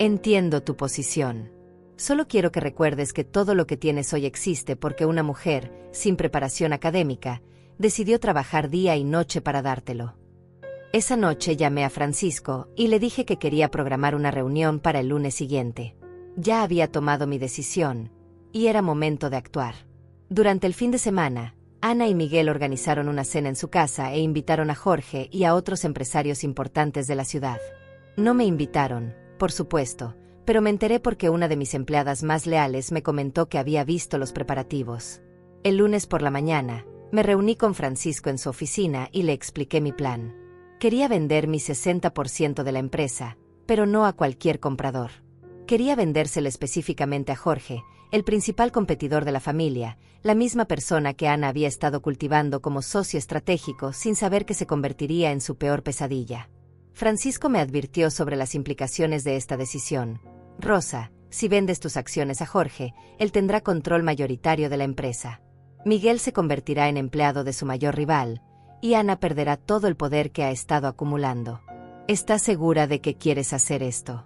Entiendo tu posición. Solo quiero que recuerdes que todo lo que tienes hoy existe porque una mujer, sin preparación académica, decidió trabajar día y noche para dártelo. Esa noche llamé a Francisco y le dije que quería programar una reunión para el lunes siguiente. Ya había tomado mi decisión, y era momento de actuar. Durante el fin de semana, Ana y Miguel organizaron una cena en su casa e invitaron a Jorge y a otros empresarios importantes de la ciudad. No me invitaron, por supuesto, pero me enteré porque una de mis empleadas más leales me comentó que había visto los preparativos. El lunes por la mañana, me reuní con Francisco en su oficina y le expliqué mi plan. Quería vender mi 60% de la empresa, pero no a cualquier comprador. Quería vendérselo específicamente a Jorge, el principal competidor de la familia, la misma persona que Ana había estado cultivando como socio estratégico sin saber que se convertiría en su peor pesadilla. Francisco me advirtió sobre las implicaciones de esta decisión. Rosa, si vendes tus acciones a Jorge, él tendrá control mayoritario de la empresa. Miguel se convertirá en empleado de su mayor rival, y Ana perderá todo el poder que ha estado acumulando. ¿Estás segura de que quieres hacer esto?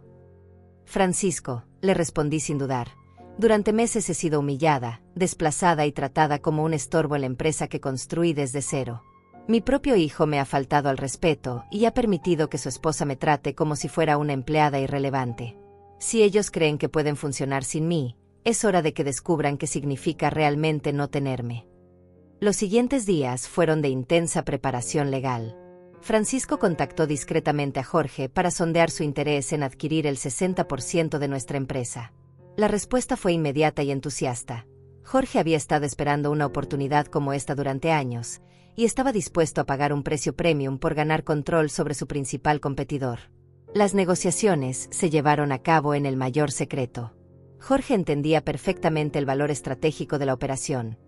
Francisco, le respondí sin dudar. Durante meses he sido humillada, desplazada y tratada como un estorbo en la empresa que construí desde cero. Mi propio hijo me ha faltado al respeto y ha permitido que su esposa me trate como si fuera una empleada irrelevante. Si ellos creen que pueden funcionar sin mí, es hora de que descubran qué significa realmente no tenerme. Los siguientes días fueron de intensa preparación legal. Francisco contactó discretamente a Jorge para sondear su interés en adquirir el 60% de nuestra empresa. La respuesta fue inmediata y entusiasta. Jorge había estado esperando una oportunidad como esta durante años, y estaba dispuesto a pagar un precio premium por ganar control sobre su principal competidor. Las negociaciones se llevaron a cabo en el mayor secreto. Jorge entendía perfectamente el valor estratégico de la operación.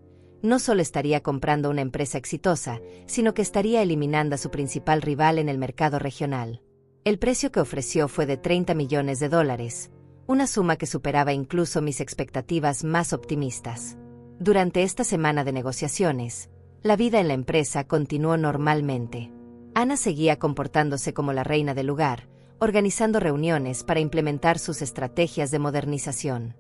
No solo estaría comprando una empresa exitosa, sino que estaría eliminando a su principal rival en el mercado regional. El precio que ofreció fue de $30 millones, una suma que superaba incluso mis expectativas más optimistas. Durante esta semana de negociaciones, la vida en la empresa continuó normalmente. Ana seguía comportándose como la reina del lugar, organizando reuniones para implementar sus estrategias de modernización.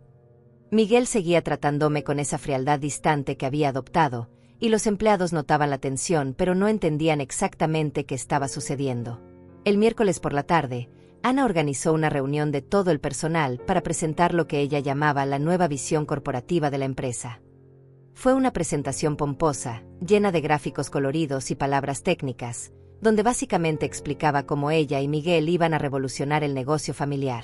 Miguel seguía tratándome con esa frialdad distante que había adoptado, y los empleados notaban la tensión pero no entendían exactamente qué estaba sucediendo. El miércoles por la tarde, Ana organizó una reunión de todo el personal para presentar lo que ella llamaba la nueva visión corporativa de la empresa. Fue una presentación pomposa, llena de gráficos coloridos y palabras técnicas, donde básicamente explicaba cómo ella y Miguel iban a revolucionar el negocio familiar.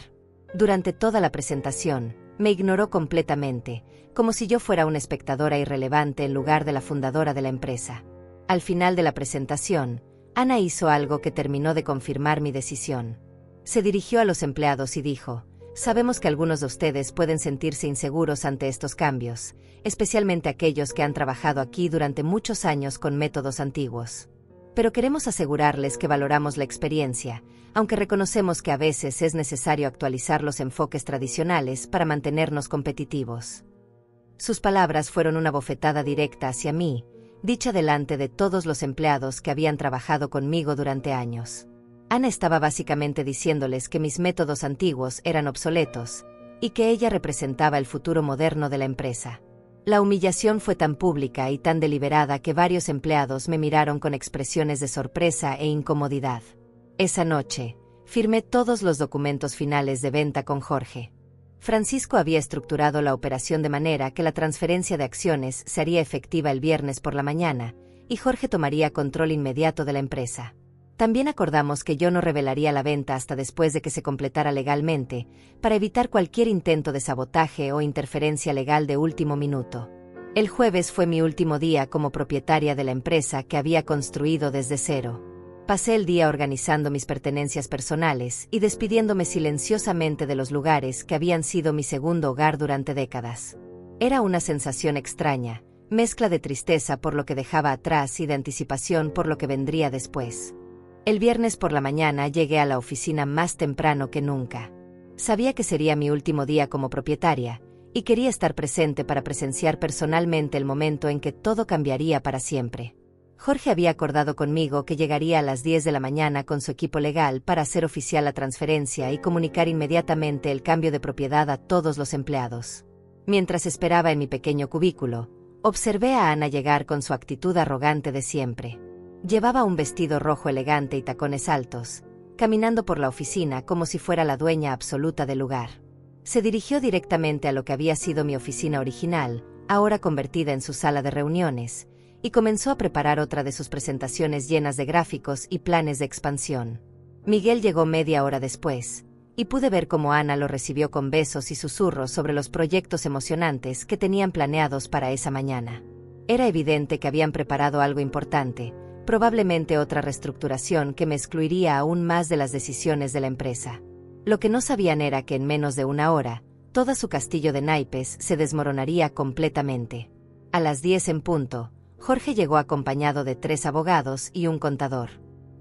Durante toda la presentación, me ignoró completamente, como si yo fuera una espectadora irrelevante en lugar de la fundadora de la empresa. Al final de la presentación, Ana hizo algo que terminó de confirmar mi decisión. Se dirigió a los empleados y dijo: «Sabemos que algunos de ustedes pueden sentirse inseguros ante estos cambios, especialmente aquellos que han trabajado aquí durante muchos años con métodos antiguos. Pero queremos asegurarles que valoramos la experiencia, aunque reconocemos que a veces es necesario actualizar los enfoques tradicionales para mantenernos competitivos». Sus palabras fueron una bofetada directa hacia mí, dicha delante de todos los empleados que habían trabajado conmigo durante años. Ana estaba básicamente diciéndoles que mis métodos antiguos eran obsoletos, y que ella representaba el futuro moderno de la empresa. La humillación fue tan pública y tan deliberada que varios empleados me miraron con expresiones de sorpresa e incomodidad. Esa noche, firmé todos los documentos finales de venta con Jorge. Francisco había estructurado la operación de manera que la transferencia de acciones se haría efectiva el viernes por la mañana, y Jorge tomaría control inmediato de la empresa. También acordamos que yo no revelaría la venta hasta después de que se completara legalmente, para evitar cualquier intento de sabotaje o interferencia legal de último minuto. El jueves fue mi último día como propietaria de la empresa que había construido desde cero. Pasé el día organizando mis pertenencias personales y despidiéndome silenciosamente de los lugares que habían sido mi segundo hogar durante décadas. Era una sensación extraña, mezcla de tristeza por lo que dejaba atrás y de anticipación por lo que vendría después. El viernes por la mañana llegué a la oficina más temprano que nunca. Sabía que sería mi último día como propietaria, y quería estar presente para presenciar personalmente el momento en que todo cambiaría para siempre. Jorge había acordado conmigo que llegaría a las 10 de la mañana con su equipo legal para hacer oficial la transferencia y comunicar inmediatamente el cambio de propiedad a todos los empleados. Mientras esperaba en mi pequeño cubículo, observé a Ana llegar con su actitud arrogante de siempre. Llevaba un vestido rojo elegante y tacones altos, caminando por la oficina como si fuera la dueña absoluta del lugar. Se dirigió directamente a lo que había sido mi oficina original, ahora convertida en su sala de reuniones, y comenzó a preparar otra de sus presentaciones llenas de gráficos y planes de expansión. Miguel llegó media hora después, y pude ver cómo Ana lo recibió con besos y susurros sobre los proyectos emocionantes que tenían planeados para esa mañana. Era evidente que habían preparado algo importante, probablemente otra reestructuración que me excluiría aún más de las decisiones de la empresa. Lo que no sabían era que en menos de una hora, todo su castillo de naipes se desmoronaría completamente. A las 10 en punto, Jorge llegó acompañado de 3 abogados y un contador.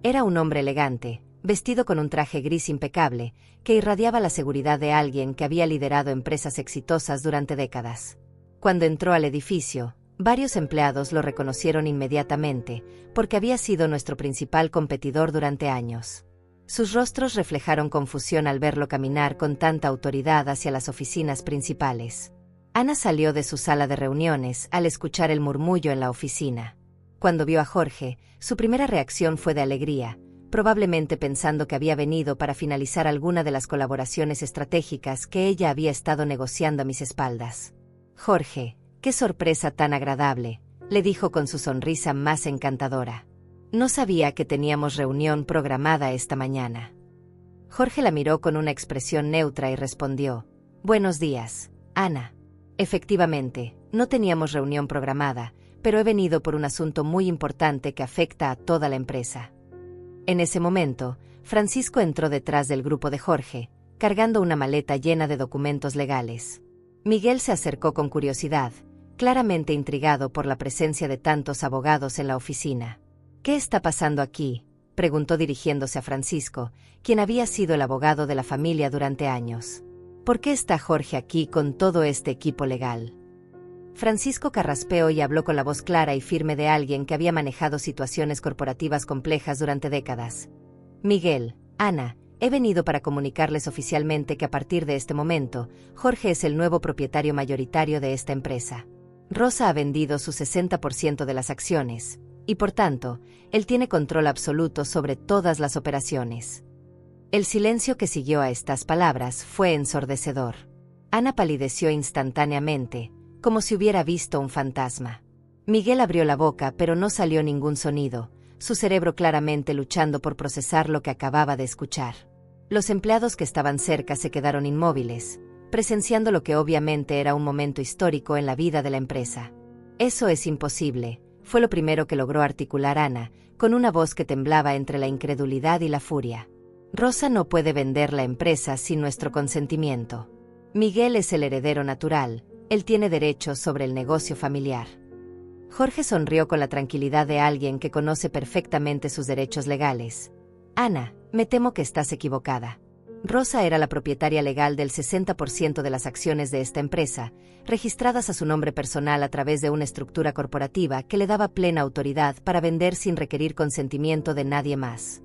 Era un hombre elegante, vestido con un traje gris impecable, que irradiaba la seguridad de alguien que había liderado empresas exitosas durante décadas. Cuando entró al edificio, varios empleados lo reconocieron inmediatamente, porque había sido nuestro principal competidor durante años. Sus rostros reflejaron confusión al verlo caminar con tanta autoridad hacia las oficinas principales. Ana salió de su sala de reuniones al escuchar el murmullo en la oficina. Cuando vio a Jorge, su primera reacción fue de alegría, probablemente pensando que había venido para finalizar alguna de las colaboraciones estratégicas que ella había estado negociando a mis espaldas. «Jorge, qué sorpresa tan agradable», le dijo con su sonrisa más encantadora. «No sabía que teníamos reunión programada esta mañana». Jorge la miró con una expresión neutra y respondió: «Buenos días, Ana. Efectivamente, no teníamos reunión programada, pero he venido por un asunto muy importante que afecta a toda la empresa». En ese momento, Francisco entró detrás del grupo de Jorge, cargando una maleta llena de documentos legales. Miguel se acercó con curiosidad, claramente intrigado por la presencia de tantos abogados en la oficina. «¿Qué está pasando aquí?», preguntó dirigiéndose a Francisco, quien había sido el abogado de la familia durante años. «¿Por qué está Jorge aquí con todo este equipo legal?». Francisco carraspeó y habló con la voz clara y firme de alguien que había manejado situaciones corporativas complejas durante décadas. «Miguel, Ana, he venido para comunicarles oficialmente que a partir de este momento, Jorge es el nuevo propietario mayoritario de esta empresa. Rosa ha vendido su 60% de las acciones, y por tanto, él tiene control absoluto sobre todas las operaciones». El silencio que siguió a estas palabras fue ensordecedor. Ana palideció instantáneamente, como si hubiera visto un fantasma. Miguel abrió la boca, pero no salió ningún sonido, su cerebro claramente luchando por procesar lo que acababa de escuchar. Los empleados que estaban cerca se quedaron inmóviles, presenciando lo que obviamente era un momento histórico en la vida de la empresa. «Eso es imposible», fue lo primero que logró articular Ana, con una voz que temblaba entre la incredulidad y la furia. «Rosa no puede vender la empresa sin nuestro consentimiento. Miguel es el heredero natural, él tiene derechos sobre el negocio familiar». Jorge sonrió con la tranquilidad de alguien que conoce perfectamente sus derechos legales. «Ana, me temo que estás equivocada. Rosa era la propietaria legal del 60% de las acciones de esta empresa, registradas a su nombre personal a través de una estructura corporativa que le daba plena autoridad para vender sin requerir consentimiento de nadie más».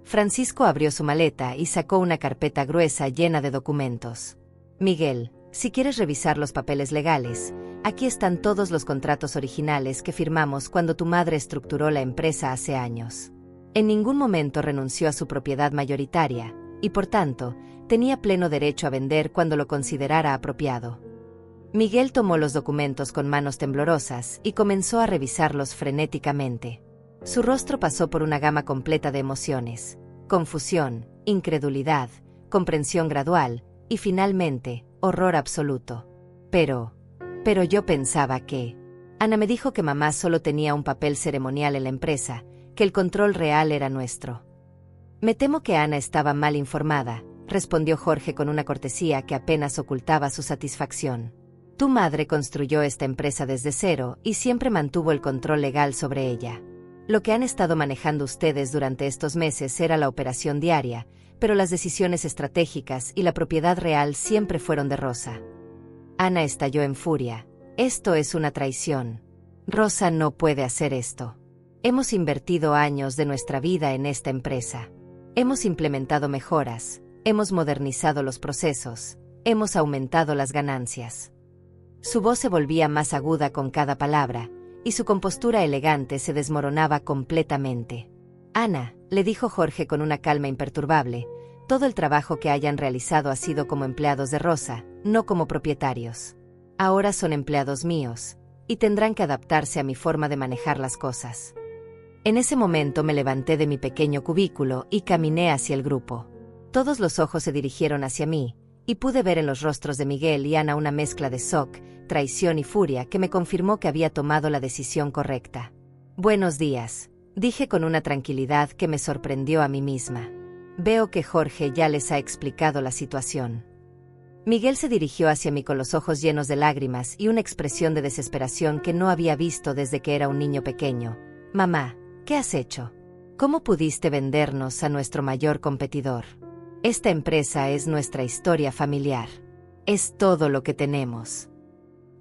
Francisco abrió su maleta y sacó una carpeta gruesa llena de documentos. «Miguel, si quieres revisar los papeles legales, aquí están todos los contratos originales que firmamos cuando tu madre estructuró la empresa hace años. En ningún momento renunció a su propiedad mayoritaria, y por tanto, tenía pleno derecho a vender cuando lo considerara apropiado». Miguel tomó los documentos con manos temblorosas y comenzó a revisarlos frenéticamente. Su rostro pasó por una gama completa de emociones: confusión, incredulidad, comprensión gradual, y finalmente, horror absoluto. Pero yo pensaba que... Ana me dijo que mamá solo tenía un papel ceremonial en la empresa, que el control real era nuestro. «Me temo que Ana estaba mal informada», respondió Jorge con una cortesía que apenas ocultaba su satisfacción. «Tu madre construyó esta empresa desde cero y siempre mantuvo el control legal sobre ella. Lo que han estado manejando ustedes durante estos meses era la operación diaria, pero las decisiones estratégicas y la propiedad real siempre fueron de Rosa». Ana estalló en furia. «Esto es una traición. Rosa no puede hacer esto. Hemos invertido años de nuestra vida en esta empresa. Hemos implementado mejoras, hemos modernizado los procesos, hemos aumentado las ganancias». Su voz se volvía más aguda con cada palabra, y su compostura elegante se desmoronaba completamente. «Ana», le dijo Jorge con una calma imperturbable, «todo el trabajo que hayan realizado ha sido como empleados de Rosa, no como propietarios. Ahora son empleados míos, y tendrán que adaptarse a mi forma de manejar las cosas». En ese momento me levanté de mi pequeño cubículo y caminé hacia el grupo. Todos los ojos se dirigieron hacia mí, y pude ver en los rostros de Miguel y Ana una mezcla de shock, traición y furia que me confirmó que había tomado la decisión correcta. «Buenos días», dije con una tranquilidad que me sorprendió a mí misma. «Veo que Jorge ya les ha explicado la situación». Miguel se dirigió hacia mí con los ojos llenos de lágrimas y una expresión de desesperación que no había visto desde que era un niño pequeño. «Mamá, ¿qué has hecho? ¿Cómo pudiste vendernos a nuestro mayor competidor? Esta empresa es nuestra historia familiar. Es todo lo que tenemos».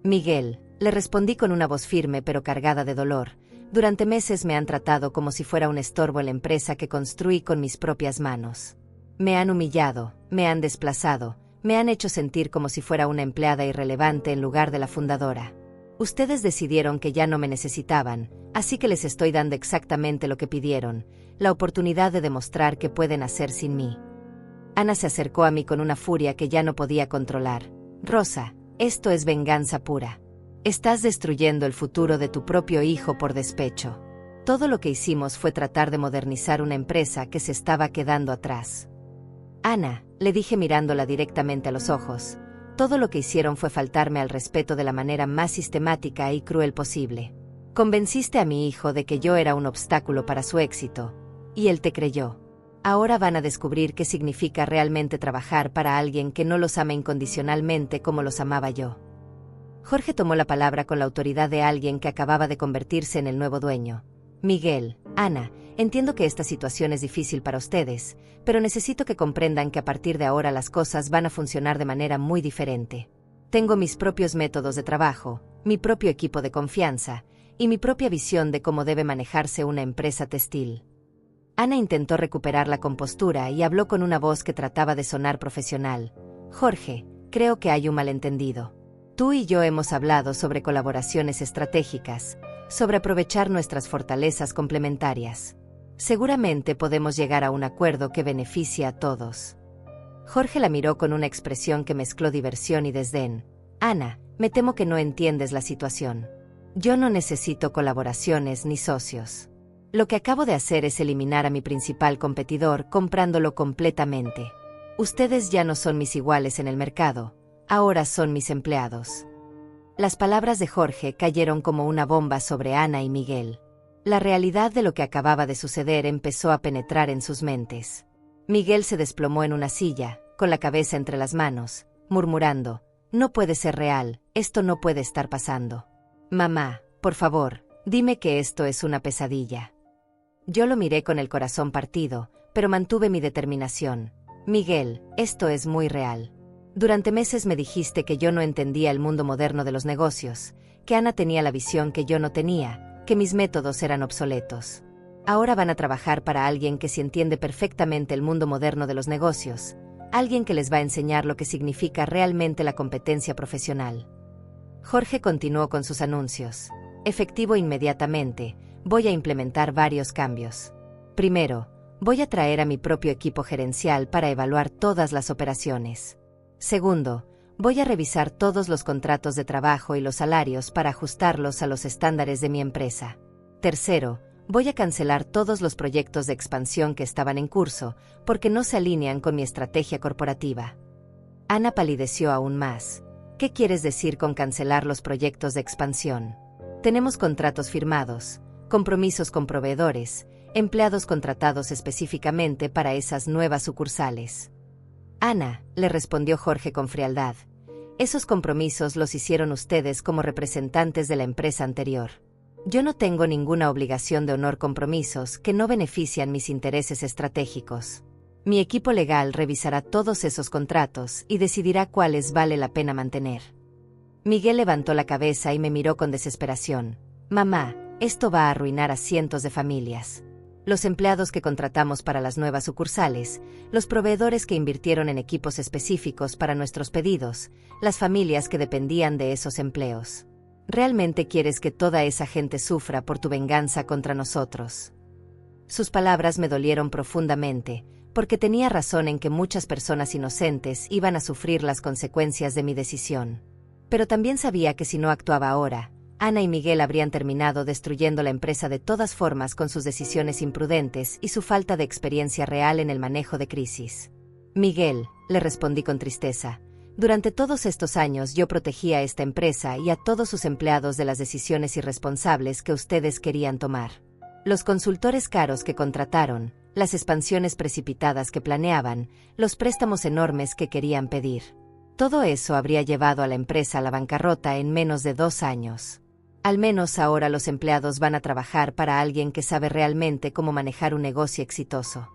«Miguel», le respondí con una voz firme pero cargada de dolor, Durante meses me han tratado como si fuera un estorbo en la empresa que construí con mis propias manos. Me han humillado, me han desplazado, me han hecho sentir como si fuera una empleada irrelevante en lugar de la fundadora. Ustedes decidieron que ya no me necesitaban, así que les estoy dando exactamente lo que pidieron, la oportunidad de demostrar que pueden hacer sin mí. Ana se acercó a mí con una furia que ya no podía controlar. Rosa, esto es venganza pura. Estás destruyendo el futuro de tu propio hijo por despecho. Todo lo que hicimos fue tratar de modernizar una empresa que se estaba quedando atrás. Ana, le dije mirándola directamente a los ojos, todo lo que hicieron fue faltarme al respeto de la manera más sistemática y cruel posible. Convenciste a mi hijo de que yo era un obstáculo para su éxito, y él te creyó. Ahora van a descubrir qué significa realmente trabajar para alguien que no los ama incondicionalmente como los amaba yo. Jorge tomó la palabra con la autoridad de alguien que acababa de convertirse en el nuevo dueño. Miguel, Ana, entiendo que esta situación es difícil para ustedes, pero necesito que comprendan que a partir de ahora las cosas van a funcionar de manera muy diferente. Tengo mis propios métodos de trabajo, mi propio equipo de confianza, y mi propia visión de cómo debe manejarse una empresa textil. Ana intentó recuperar la compostura y habló con una voz que trataba de sonar profesional. Jorge, creo que hay un malentendido. Tú y yo hemos hablado sobre colaboraciones estratégicas, sobre aprovechar nuestras fortalezas complementarias. Seguramente podemos llegar a un acuerdo que beneficie a todos. Jorge la miró con una expresión que mezcló diversión y desdén. Ana, me temo que no entiendes la situación. Yo no necesito colaboraciones ni socios. Lo que acabo de hacer es eliminar a mi principal competidor comprándolo completamente. Ustedes ya no son mis iguales en el mercado, ahora son mis empleados. Las palabras de Jorge cayeron como una bomba sobre Ana y Miguel. La realidad de lo que acababa de suceder empezó a penetrar en sus mentes. Miguel se desplomó en una silla, con la cabeza entre las manos, murmurando, no puede ser real, esto no puede estar pasando. Mamá, por favor, dime que esto es una pesadilla. Yo lo miré con el corazón partido, pero mantuve mi determinación. Miguel, esto es muy real. Durante meses me dijiste que yo no entendía el mundo moderno de los negocios, que Ana tenía la visión que yo no tenía, que mis métodos eran obsoletos. Ahora van a trabajar para alguien que sí entiende perfectamente el mundo moderno de los negocios, alguien que les va a enseñar lo que significa realmente la competencia profesional. Jorge continuó con sus anuncios. Efectivo inmediatamente, voy a implementar varios cambios. Primero, voy a traer a mi propio equipo gerencial para evaluar todas las operaciones. Segundo, voy a revisar todos los contratos de trabajo y los salarios para ajustarlos a los estándares de mi empresa. Tercero, voy a cancelar todos los proyectos de expansión que estaban en curso, porque no se alinean con mi estrategia corporativa. Ana palideció aún más. ¿Qué quieres decir con cancelar los proyectos de expansión? Tenemos contratos firmados, compromisos con proveedores, empleados contratados específicamente para esas nuevas sucursales. Ana, le respondió Jorge con frialdad, esos compromisos los hicieron ustedes como representantes de la empresa anterior. Yo no tengo ninguna obligación de honor compromisos que no benefician mis intereses estratégicos. Mi equipo legal revisará todos esos contratos y decidirá cuáles vale la pena mantener. Miguel levantó la cabeza y me miró con desesperación. Mamá, esto va a arruinar a cientos de familias. Los empleados que contratamos para las nuevas sucursales, los proveedores que invirtieron en equipos específicos para nuestros pedidos, las familias que dependían de esos empleos. ¿Realmente quieres que toda esa gente sufra por tu venganza contra nosotros? Sus palabras me dolieron profundamente, porque tenía razón en que muchas personas inocentes iban a sufrir las consecuencias de mi decisión. Pero también sabía que si no actuaba ahora, Ana y Miguel habrían terminado destruyendo la empresa de todas formas con sus decisiones imprudentes y su falta de experiencia real en el manejo de crisis. Miguel, le respondí con tristeza, durante todos estos años yo protegí a esta empresa y a todos sus empleados de las decisiones irresponsables que ustedes querían tomar. Los consultores caros que contrataron, las expansiones precipitadas que planeaban, los préstamos enormes que querían pedir. Todo eso habría llevado a la empresa a la bancarrota en menos de 2 años. Al menos ahora los empleados van a trabajar para alguien que sabe realmente cómo manejar un negocio exitoso.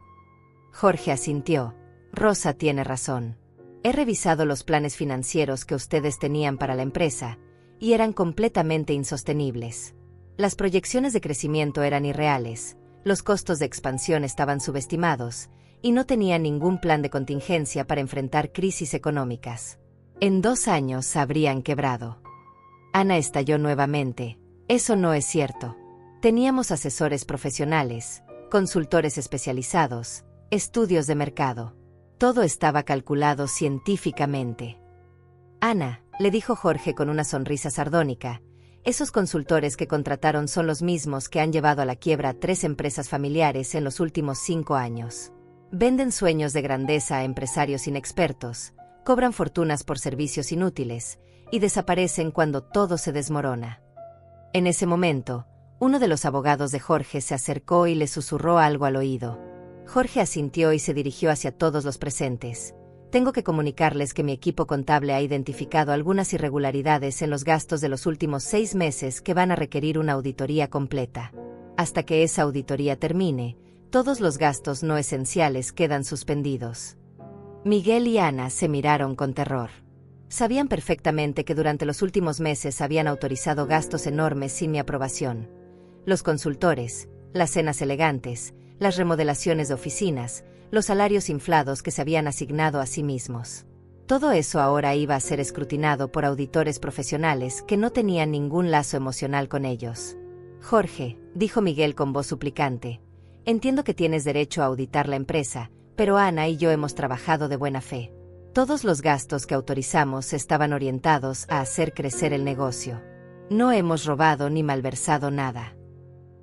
Jorge asintió. Rosa tiene razón. He revisado los planes financieros que ustedes tenían para la empresa, y eran completamente insostenibles. Las proyecciones de crecimiento eran irreales, los costos de expansión estaban subestimados, y no tenía ningún plan de contingencia para enfrentar crisis económicas. En 2 años habrían quebrado. Ana estalló nuevamente. Eso no es cierto. Teníamos asesores profesionales, consultores especializados, estudios de mercado. Todo estaba calculado científicamente. Ana, le dijo Jorge con una sonrisa sardónica, esos consultores que contrataron son los mismos que han llevado a la quiebra a 3 empresas familiares en los últimos 5 años. Venden sueños de grandeza a empresarios inexpertos, cobran fortunas por servicios inútiles, y desaparecen cuando todo se desmorona. En ese momento, uno de los abogados de Jorge se acercó y le susurró algo al oído. Jorge asintió y se dirigió hacia todos los presentes. Tengo que comunicarles que mi equipo contable ha identificado algunas irregularidades en los gastos de los últimos 6 meses que van a requerir una auditoría completa. Hasta que esa auditoría termine, todos los gastos no esenciales quedan suspendidos. Miguel y Ana se miraron con terror. Sabían perfectamente que durante los últimos meses habían autorizado gastos enormes sin mi aprobación. Los consultores, las cenas elegantes, las remodelaciones de oficinas, los salarios inflados que se habían asignado a sí mismos. Todo eso ahora iba a ser escrutinado por auditores profesionales que no tenían ningún lazo emocional con ellos. Jorge, dijo Miguel con voz suplicante, entiendo que tienes derecho a auditar la empresa, pero Ana y yo hemos trabajado de buena fe. Todos los gastos que autorizamos estaban orientados a hacer crecer el negocio. No hemos robado ni malversado nada.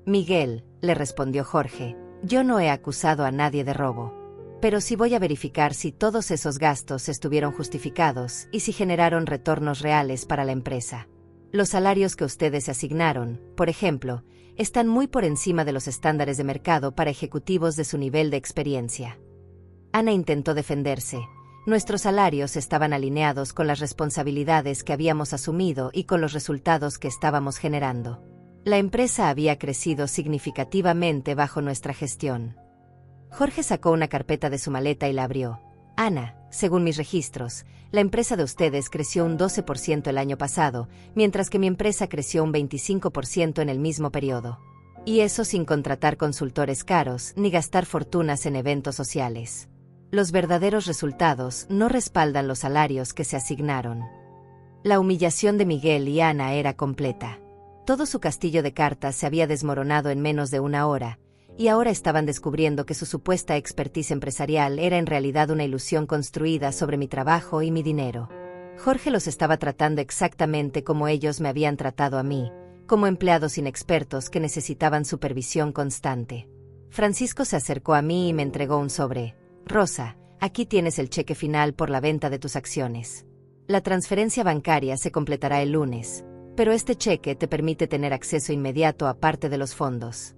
Miguel, le respondió Jorge, yo no he acusado a nadie de robo. Pero sí voy a verificar si todos esos gastos estuvieron justificados y si generaron retornos reales para la empresa. Los salarios que ustedes se asignaron, por ejemplo, están muy por encima de los estándares de mercado para ejecutivos de su nivel de experiencia. Ana intentó defenderse. Nuestros salarios estaban alineados con las responsabilidades que habíamos asumido y con los resultados que estábamos generando. La empresa había crecido significativamente bajo nuestra gestión. Jorge sacó una carpeta de su maleta y la abrió. Ana, según mis registros, la empresa de ustedes creció un 12% el año pasado, mientras que mi empresa creció un 25% en el mismo periodo. Y eso sin contratar consultores caros ni gastar fortunas en eventos sociales. Los verdaderos resultados no respaldan los salarios que se asignaron. La humillación de Miguel y Ana era completa. Todo su castillo de cartas se había desmoronado en menos de 1 hora, y ahora estaban descubriendo que su supuesta expertise empresarial era en realidad una ilusión construida sobre mi trabajo y mi dinero. Jorge los estaba tratando exactamente como ellos me habían tratado a mí, como empleados inexpertos que necesitaban supervisión constante. Francisco se acercó a mí y me entregó un sobre. Rosa, aquí tienes el cheque final por la venta de tus acciones. La transferencia bancaria se completará el lunes, pero este cheque te permite tener acceso inmediato a parte de los fondos.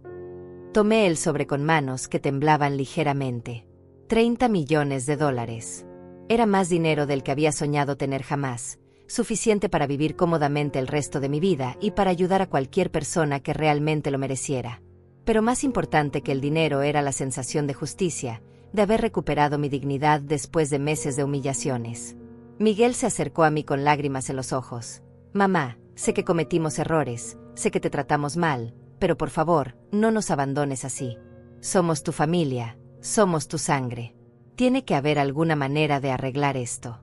Tomé el sobre con manos que temblaban ligeramente. $30 millones. Era más dinero del que había soñado tener jamás, suficiente para vivir cómodamente el resto de mi vida y para ayudar a cualquier persona que realmente lo mereciera. Pero más importante que el dinero era la sensación de justicia, de haber recuperado mi dignidad después de meses de humillaciones. Miguel se acercó a mí con lágrimas en los ojos. Mamá, sé que cometimos errores, sé que te tratamos mal, pero por favor, no nos abandones así. Somos tu familia, somos tu sangre. Tiene que haber alguna manera de arreglar esto.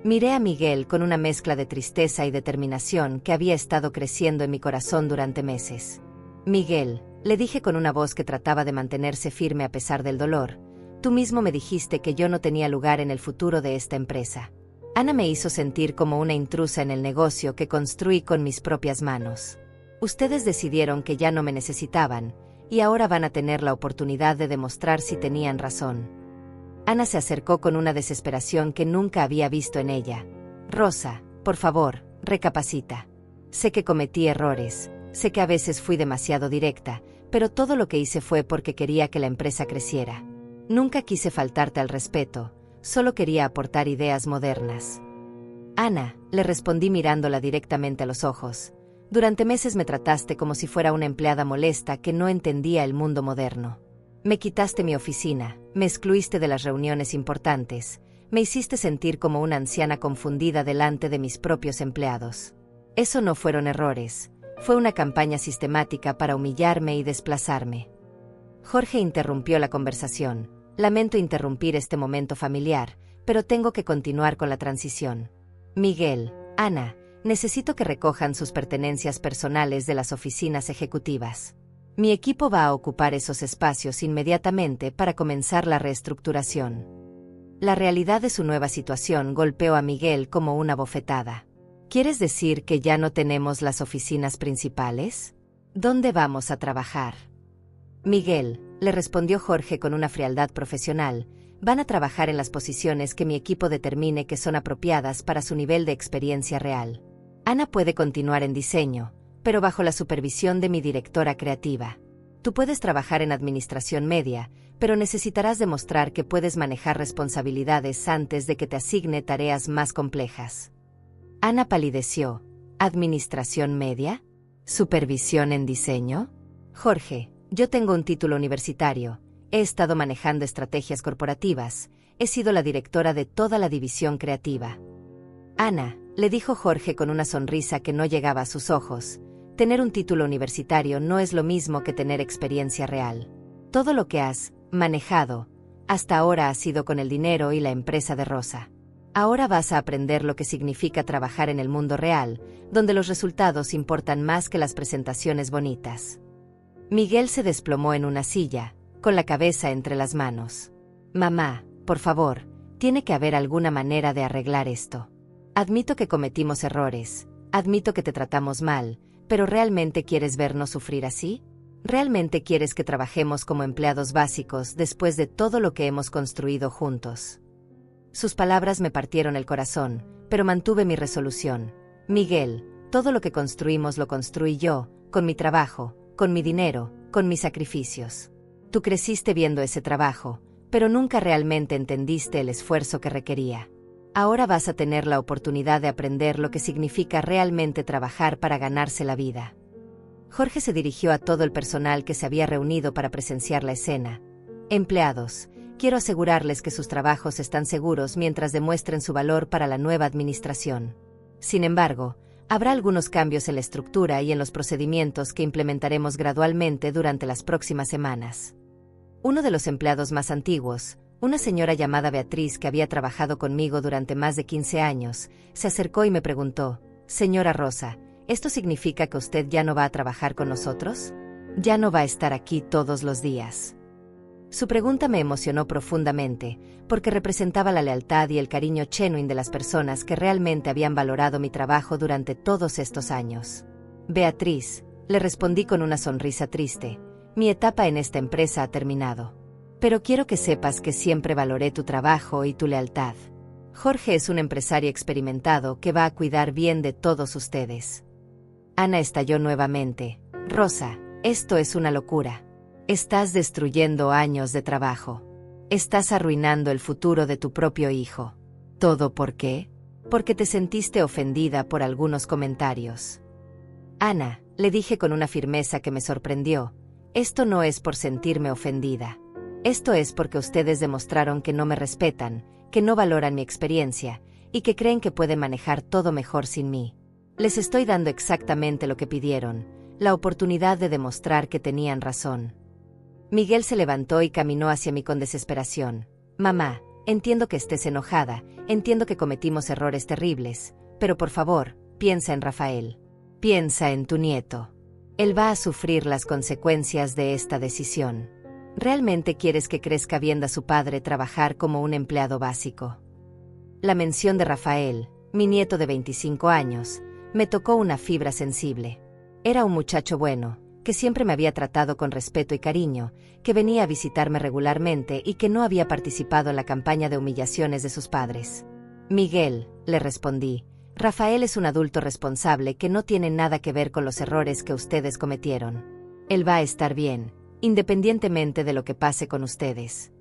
Miré a Miguel con una mezcla de tristeza y determinación que había estado creciendo en mi corazón durante meses. Miguel, le dije con una voz que trataba de mantenerse firme a pesar del dolor, tú mismo me dijiste que yo no tenía lugar en el futuro de esta empresa. Ana me hizo sentir como una intrusa en el negocio que construí con mis propias manos. Ustedes decidieron que ya no me necesitaban, y ahora van a tener la oportunidad de demostrar si tenían razón. Ana se acercó con una desesperación que nunca había visto en ella. Rosa, por favor, recapacita. Sé que cometí errores, sé que a veces fui demasiado directa, pero todo lo que hice fue porque quería que la empresa creciera. Nunca quise faltarte al respeto, solo quería aportar ideas modernas. Ana, le respondí mirándola directamente a los ojos. Durante meses me trataste como si fuera una empleada molesta que no entendía el mundo moderno. Me quitaste mi oficina, me excluiste de las reuniones importantes, me hiciste sentir como una anciana confundida delante de mis propios empleados. Eso no fueron errores, Fue una campaña sistemática para humillarme y desplazarme. Jorge interrumpió la conversación. Lamento interrumpir este momento familiar, pero tengo que continuar con la transición. Miguel, Ana, necesito que recojan sus pertenencias personales de las oficinas ejecutivas. Mi equipo va a ocupar esos espacios inmediatamente para comenzar la reestructuración. La realidad de su nueva situación golpeó a Miguel como una bofetada. ¿Quieres decir que ya no tenemos las oficinas principales? ¿Dónde vamos a trabajar? Miguel, le respondió Jorge con una frialdad profesional, van a trabajar en las posiciones que mi equipo determine que son apropiadas para su nivel de experiencia real. Ana puede continuar en diseño, pero bajo la supervisión de mi directora creativa. Tú puedes trabajar en administración media, pero necesitarás demostrar que puedes manejar responsabilidades antes de que te asigne tareas más complejas. Ana palideció. ¿Administración media? ¿Supervisión en diseño? Jorge, yo tengo un título universitario, he estado manejando estrategias corporativas, he sido la directora de toda la división creativa. Ana, le dijo Jorge con una sonrisa que no llegaba a sus ojos, tener un título universitario no es lo mismo que tener experiencia real. Todo lo que has manejado hasta ahora ha sido con el dinero y la empresa de Rosa. Ahora vas a aprender lo que significa trabajar en el mundo real, donde los resultados importan más que las presentaciones bonitas. Miguel se desplomó en una silla, con la cabeza entre las manos. Mamá, por favor, tiene que haber alguna manera de arreglar esto. Admito que cometimos errores, admito que te tratamos mal, pero ¿realmente quieres vernos sufrir así? ¿Realmente quieres que trabajemos como empleados básicos después de todo lo que hemos construido juntos? Sus palabras me partieron el corazón, pero mantuve mi resolución. Miguel, todo lo que construimos lo construí yo, con mi trabajo, con mi dinero, con mis sacrificios. Tú creciste viendo ese trabajo, pero nunca realmente entendiste el esfuerzo que requería. Ahora vas a tener la oportunidad de aprender lo que significa realmente trabajar para ganarse la vida. Jorge se dirigió a todo el personal que se había reunido para presenciar la escena. Empleados, quiero asegurarles que sus trabajos están seguros mientras demuestren su valor para la nueva administración. Sin embargo, habrá algunos cambios en la estructura y en los procedimientos que implementaremos gradualmente durante las próximas semanas. Uno de los empleados más antiguos, una señora llamada Beatriz que había trabajado conmigo durante más de 15 años, se acercó y me preguntó, «Señora Rosa, ¿esto significa que usted ya no va a trabajar con nosotros? ¿Ya no va a estar aquí todos los días?» Su pregunta me emocionó profundamente, porque representaba la lealtad y el cariño genuino de las personas que realmente habían valorado mi trabajo durante todos estos años. «Beatriz», le respondí con una sonrisa triste, «mi etapa en esta empresa ha terminado. Pero quiero que sepas que siempre valoré tu trabajo y tu lealtad. Jorge es un empresario experimentado que va a cuidar bien de todos ustedes». Ana estalló nuevamente. «Rosa, esto es una locura. Estás destruyendo años de trabajo. Estás arruinando el futuro de tu propio hijo. ¿Todo por qué? Porque te sentiste ofendida por algunos comentarios». «Ana», le dije con una firmeza que me sorprendió, «esto no es por sentirme ofendida. Esto es porque ustedes demostraron que no me respetan, que no valoran mi experiencia, y que creen que pueden manejar todo mejor sin mí. Les estoy dando exactamente lo que pidieron, la oportunidad de demostrar que tenían razón». Miguel se levantó y caminó hacia mí con desesperación. «Mamá, entiendo que estés enojada, entiendo que cometimos errores terribles, pero por favor, piensa en Rafael. Piensa en tu nieto. Él va a sufrir las consecuencias de esta decisión. ¿Realmente quieres que crezca viendo a su padre trabajar como un empleado básico?» La mención de Rafael, mi nieto de 25 años, me tocó una fibra sensible. Era un muchacho bueno, que siempre me había tratado con respeto y cariño, que venía a visitarme regularmente y que no había participado en la campaña de humillaciones de sus padres. «Miguel», le respondí, «Rafael es un adulto responsable que no tiene nada que ver con los errores que ustedes cometieron. Él va a estar bien, independientemente de lo que pase con ustedes».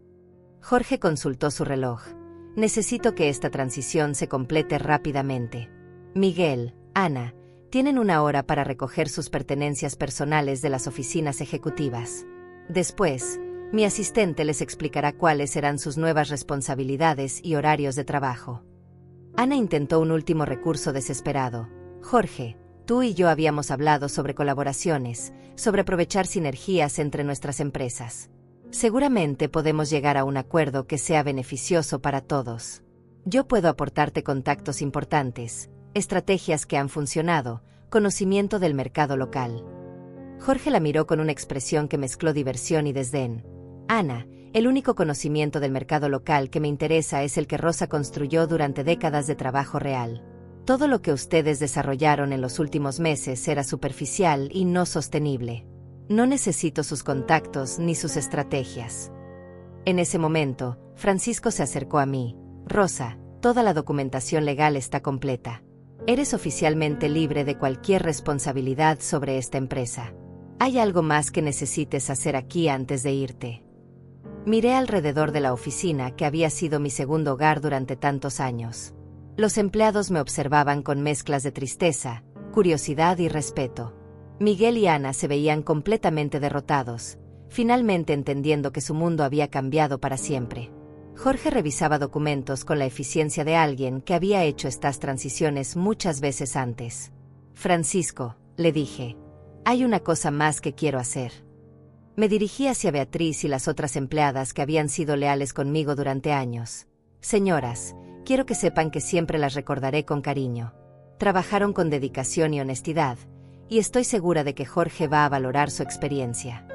Jorge consultó su reloj. «Necesito que esta transición se complete rápidamente. Miguel, Ana, tienen 1 hora para recoger sus pertenencias personales de las oficinas ejecutivas. Después, mi asistente les explicará cuáles serán sus nuevas responsabilidades y horarios de trabajo». Ana intentó un último recurso desesperado. «Jorge, Tú y yo habíamos hablado sobre colaboraciones, sobre aprovechar sinergias entre nuestras empresas. Seguramente podemos llegar a un acuerdo que sea beneficioso para todos. Yo puedo aportarte contactos importantes, estrategias que han funcionado, conocimiento del mercado local. Jorge la miró con una expresión que mezcló diversión y desdén. Ana, el único conocimiento del mercado local que me interesa es el que Rosa construyó durante décadas de trabajo real. Todo lo que ustedes desarrollaron en los últimos meses era superficial y no sostenible. No necesito sus contactos ni sus estrategias. En ese momento, Francisco se acercó a mí. Rosa, toda la documentación legal está completa. Eres oficialmente libre de cualquier responsabilidad sobre esta empresa. ¿Hay algo más que necesites hacer aquí antes de irte? Miré alrededor de la oficina que había sido mi segundo hogar durante tantos años. Los empleados me observaban con mezclas de tristeza, curiosidad y respeto. Miguel y Ana se veían completamente derrotados, finalmente entendiendo que su mundo había cambiado para siempre. Jorge revisaba documentos con la eficiencia de alguien que había hecho estas transiciones muchas veces antes. Francisco, le dije, hay una cosa más que quiero hacer. Me dirigí hacia Beatriz y las otras empleadas que habían sido leales conmigo durante años. Señoras, quiero que sepan que siempre las recordaré con cariño. Trabajaron con dedicación y honestidad, y estoy segura de que Jorge va a valorar su experiencia.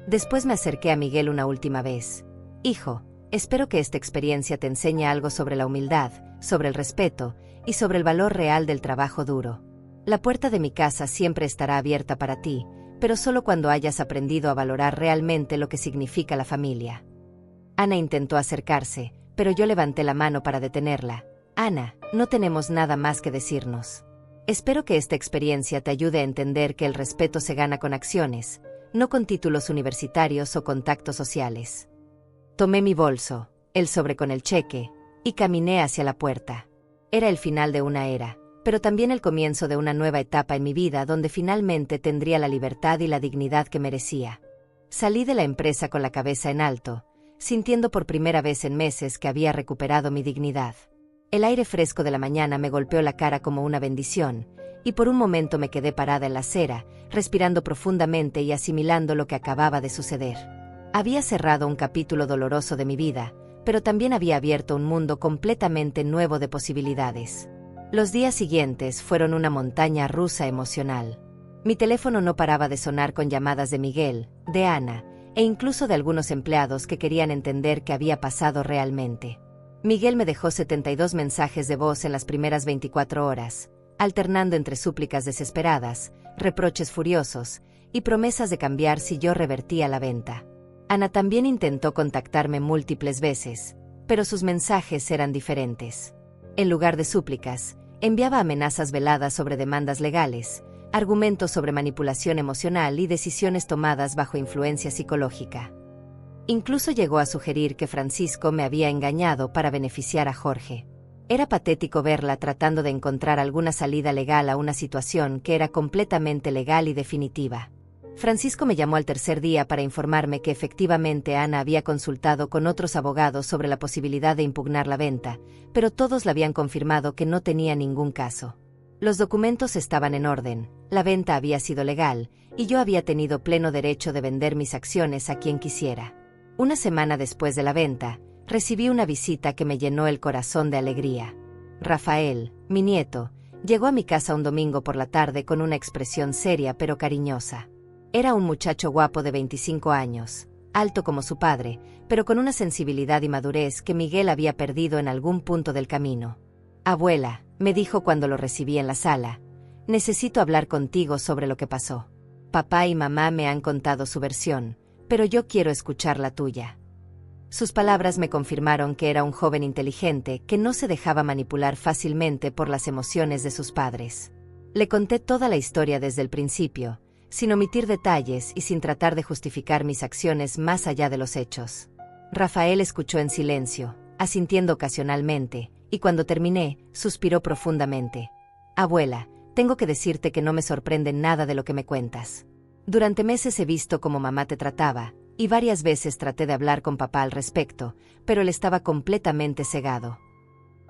Después me acerqué a Miguel una última vez. Hijo, espero que esta experiencia te enseñe algo sobre la humildad, sobre el respeto y sobre el valor real del trabajo duro. La puerta de mi casa siempre estará abierta para ti, pero solo cuando hayas aprendido a valorar realmente lo que significa la familia. Ana intentó acercarse, pero yo levanté la mano para detenerla. Ana, no tenemos nada más que decirnos. Espero que esta experiencia te ayude a entender que el respeto se gana con acciones, no con títulos universitarios o contactos sociales. Tomé mi bolso, el sobre con el cheque, y caminé hacia la puerta. Era el final de una era, pero también el comienzo de una nueva etapa en mi vida donde finalmente tendría la libertad y la dignidad que merecía. Salí de la empresa con la cabeza en alto, sintiendo por primera vez en meses que había recuperado mi dignidad. El aire fresco de la mañana me golpeó la cara como una bendición, y por un momento me quedé parada en la acera, respirando profundamente y asimilando lo que acababa de suceder. Había cerrado un capítulo doloroso de mi vida, pero también había abierto un mundo completamente nuevo de posibilidades. Los días siguientes fueron una montaña rusa emocional. Mi teléfono no paraba de sonar con llamadas de Miguel, de Ana, e incluso de algunos empleados que querían entender qué había pasado realmente. Miguel me dejó 72 mensajes de voz en las primeras 24 horas, alternando entre súplicas desesperadas, reproches furiosos y promesas de cambiar si yo revertía la venta. Ana también intentó contactarme múltiples veces, pero sus mensajes eran diferentes. En lugar de súplicas, enviaba amenazas veladas sobre demandas legales, argumentos sobre manipulación emocional y decisiones tomadas bajo influencia psicológica. Incluso llegó a sugerir que Francisco me había engañado para beneficiar a Jorge. Era patético verla tratando de encontrar alguna salida legal a una situación que era completamente legal y definitiva. Francisco me llamó al tercer día para informarme que efectivamente Ana había consultado con otros abogados sobre la posibilidad de impugnar la venta, pero todos le habían confirmado que no tenía ningún caso. Los documentos estaban en orden, la venta había sido legal, y yo había tenido pleno derecho de vender mis acciones a quien quisiera. Una semana después de la venta, recibí una visita que me llenó el corazón de alegría. Rafael, mi nieto, llegó a mi casa un domingo por la tarde con una expresión seria pero cariñosa. Era un muchacho guapo de 25 años, alto como su padre, pero con una sensibilidad y madurez que Miguel había perdido en algún punto del camino. Abuela, me dijo cuando lo recibí en la sala, necesito hablar contigo sobre lo que pasó. Papá y mamá me han contado su versión, pero yo quiero escuchar la tuya. Sus palabras me confirmaron que era un joven inteligente que no se dejaba manipular fácilmente por las emociones de sus padres. Le conté toda la historia desde el principio, sin omitir detalles y sin tratar de justificar mis acciones más allá de los hechos. Rafael escuchó en silencio, asintiendo ocasionalmente, y cuando terminé, suspiró profundamente. Abuela, tengo que decirte que no me sorprende nada de lo que me cuentas. Durante meses he visto cómo mamá te trataba, y varias veces traté de hablar con papá al respecto, pero él estaba completamente cegado.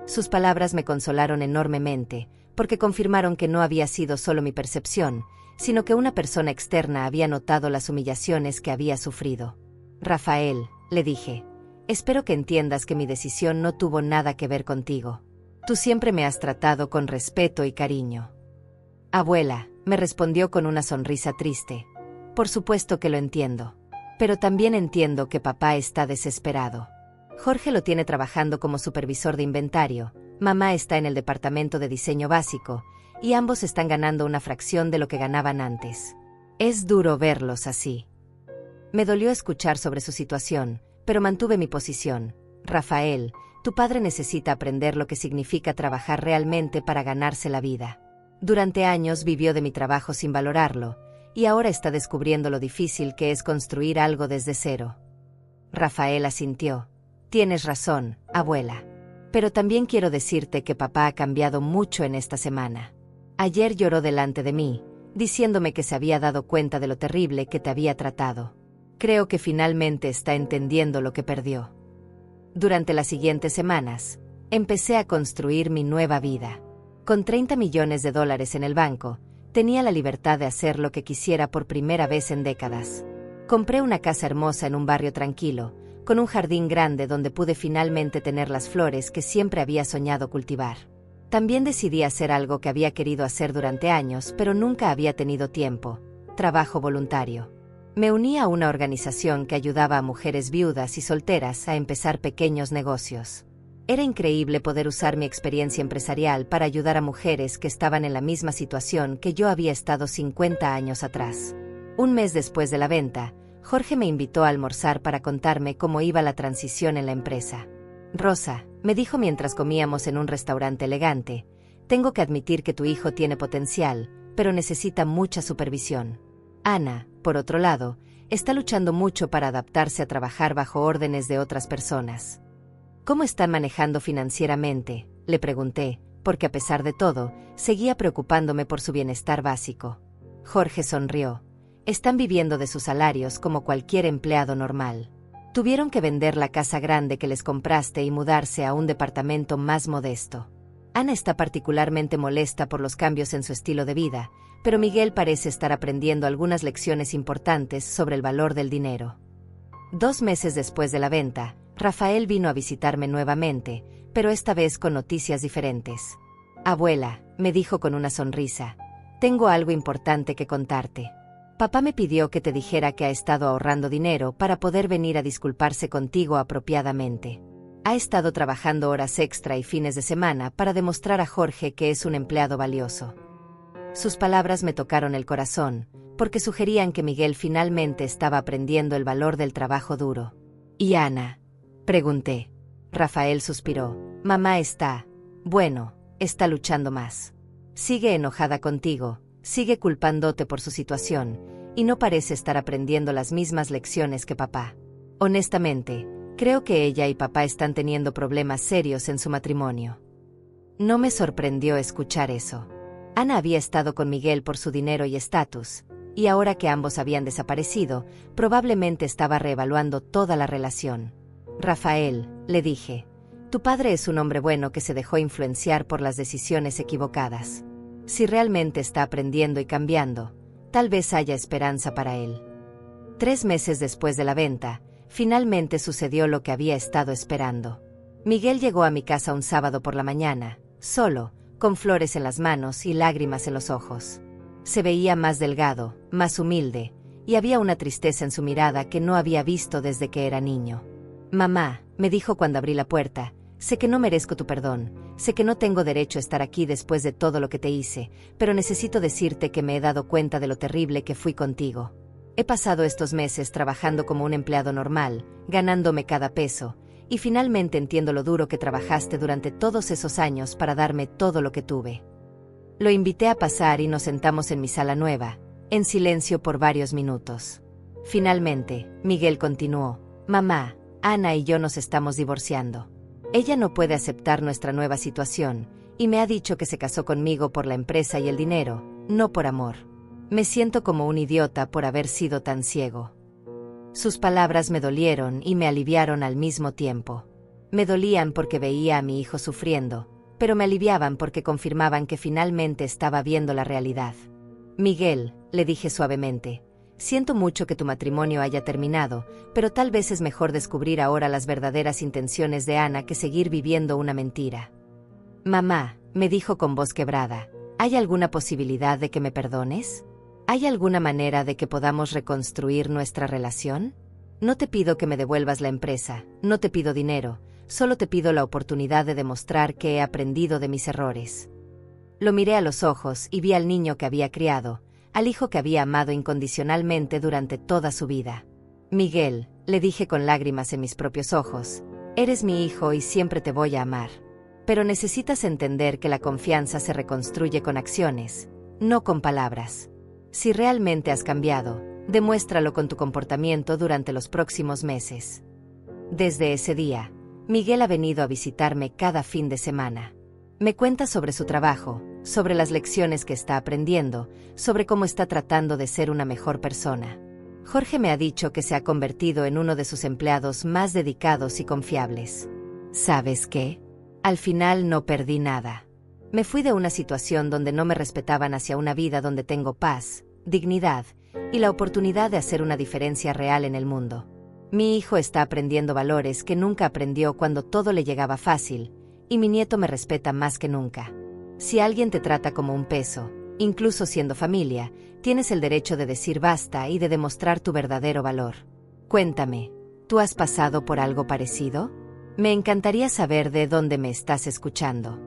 Sus palabras me consolaron enormemente, porque confirmaron que no había sido solo mi percepción, sino que una persona externa había notado las humillaciones que había sufrido. Rafael, le dije, espero que entiendas que mi decisión no tuvo nada que ver contigo. Tú siempre me has tratado con respeto y cariño. Abuela, me respondió con una sonrisa triste. Por supuesto que lo entiendo. Pero también entiendo que papá está desesperado. Jorge lo tiene trabajando como supervisor de inventario, mamá está en el departamento de diseño básico, y ambos están ganando una fracción de lo que ganaban antes. Es duro verlos así. Me dolió escuchar sobre su situación, pero mantuve mi posición. Rafael, tu padre necesita aprender lo que significa trabajar realmente para ganarse la vida. Durante años vivió de mi trabajo sin valorarlo, y ahora está descubriendo lo difícil que es construir algo desde cero. Rafael asintió. Tienes razón, abuela. Pero también quiero decirte que papá ha cambiado mucho en esta semana. Ayer lloró delante de mí, diciéndome que se había dado cuenta de lo terrible que te había tratado. Creo que finalmente está entendiendo lo que perdió. Durante las siguientes semanas, empecé a construir mi nueva vida. Con $30 millones en el banco, tenía la libertad de hacer lo que quisiera por primera vez en décadas. Compré una casa hermosa en un barrio tranquilo, con un jardín grande donde pude finalmente tener las flores que siempre había soñado cultivar. También decidí hacer algo que había querido hacer durante años, pero nunca había tenido tiempo: trabajo voluntario. Me uní a una organización que ayudaba a mujeres viudas y solteras a empezar pequeños negocios. Era increíble poder usar mi experiencia empresarial para ayudar a mujeres que estaban en la misma situación que yo había estado 50 años atrás. Un mes después de la venta, Jorge me invitó a almorzar para contarme cómo iba la transición en la empresa. Rosa, me dijo mientras comíamos en un restaurante elegante, tengo que admitir que tu hijo tiene potencial, pero necesita mucha supervisión. Ana, por otro lado, está luchando mucho para adaptarse a trabajar bajo órdenes de otras personas. ¿Cómo están manejando financieramente?, le pregunté, porque a pesar de todo, seguía preocupándome por su bienestar básico. Jorge sonrió. Están viviendo de sus salarios como cualquier empleado normal. Tuvieron que vender la casa grande que les compraste y mudarse a un departamento más modesto. Ana está particularmente molesta por los cambios en su estilo de vida, pero Miguel parece estar aprendiendo algunas lecciones importantes sobre el valor del dinero. 2 meses después de la venta, Rafael vino a visitarme nuevamente, pero esta vez con noticias diferentes. Abuela, me dijo con una sonrisa, tengo algo importante que contarte. Papá me pidió que te dijera que ha estado ahorrando dinero para poder venir a disculparse contigo apropiadamente. Ha estado trabajando horas extra y fines de semana para demostrar a Jorge que es un empleado valioso. Sus palabras me tocaron el corazón, porque sugerían que Miguel finalmente estaba aprendiendo el valor del trabajo duro. ¿Y Ana?, pregunté. Rafael suspiró. Mamá bueno, está luchando más. Sigue enojada contigo, sigue culpándote por su situación, y no parece estar aprendiendo las mismas lecciones que papá. Honestamente, creo que ella y papá están teniendo problemas serios en su matrimonio. No me sorprendió escuchar eso. Ana había estado con Miguel por su dinero y estatus, y ahora que ambos habían desaparecido, probablemente estaba reevaluando toda la relación. Rafael, le dije, tu padre es un hombre bueno que se dejó influenciar por las decisiones equivocadas. Si realmente está aprendiendo y cambiando, tal vez haya esperanza para él. 3 meses después de la venta, finalmente sucedió lo que había estado esperando. Miguel llegó a mi casa un sábado por la mañana, solo, con flores en las manos y lágrimas en los ojos. Se veía más delgado, más humilde, y había una tristeza en su mirada que no había visto desde que era niño. Mamá, me dijo cuando abrí la puerta, sé que no merezco tu perdón, sé que no tengo derecho a estar aquí después de todo lo que te hice, pero necesito decirte que me he dado cuenta de lo terrible que fui contigo. He pasado estos meses trabajando como un empleado normal, ganándome cada peso, y finalmente entiendo lo duro que trabajaste durante todos esos años para darme todo lo que tuve. Lo invité a pasar y nos sentamos en mi sala nueva, en silencio por varios minutos. Finalmente, Miguel continuó, mamá, Ana y yo nos estamos divorciando. Ella no puede aceptar nuestra nueva situación, y me ha dicho que se casó conmigo por la empresa y el dinero, no por amor. Me siento como un idiota por haber sido tan ciego. Sus palabras me dolieron y me aliviaron al mismo tiempo. Me dolían porque veía a mi hijo sufriendo, pero me aliviaban porque confirmaban que finalmente estaba viendo la realidad. Miguel, le dije suavemente, siento mucho que tu matrimonio haya terminado, pero tal vez es mejor descubrir ahora las verdaderas intenciones de Ana que seguir viviendo una mentira. Mamá, me dijo con voz quebrada, ¿hay alguna posibilidad de que me perdones? ¿Hay alguna manera de que podamos reconstruir nuestra relación? No te pido que me devuelvas la empresa, no te pido dinero, solo te pido la oportunidad de demostrar que he aprendido de mis errores. Lo miré a los ojos y vi al niño que había criado, al hijo que había amado incondicionalmente durante toda su vida. Miguel, le dije con lágrimas en mis propios ojos, eres mi hijo y siempre te voy a amar. Pero necesitas entender que la confianza se reconstruye con acciones, no con palabras. Si realmente has cambiado, demuéstralo con tu comportamiento durante los próximos meses. Desde ese día, Miguel ha venido a visitarme cada fin de semana. Me cuenta sobre su trabajo, sobre las lecciones que está aprendiendo, sobre cómo está tratando de ser una mejor persona. Jorge me ha dicho que se ha convertido en uno de sus empleados más dedicados y confiables. ¿Sabes qué? Al final no perdí nada. Me fui de una situación donde no me respetaban hacia una vida donde tengo paz, dignidad y la oportunidad de hacer una diferencia real en el mundo. Mi hijo está aprendiendo valores que nunca aprendió cuando todo le llegaba fácil, y mi nieto me respeta más que nunca. Si alguien te trata como un peso, incluso siendo familia, tienes el derecho de decir basta y de demostrar tu verdadero valor. Cuéntame, ¿tú has pasado por algo parecido? Me encantaría saber de dónde me estás escuchando.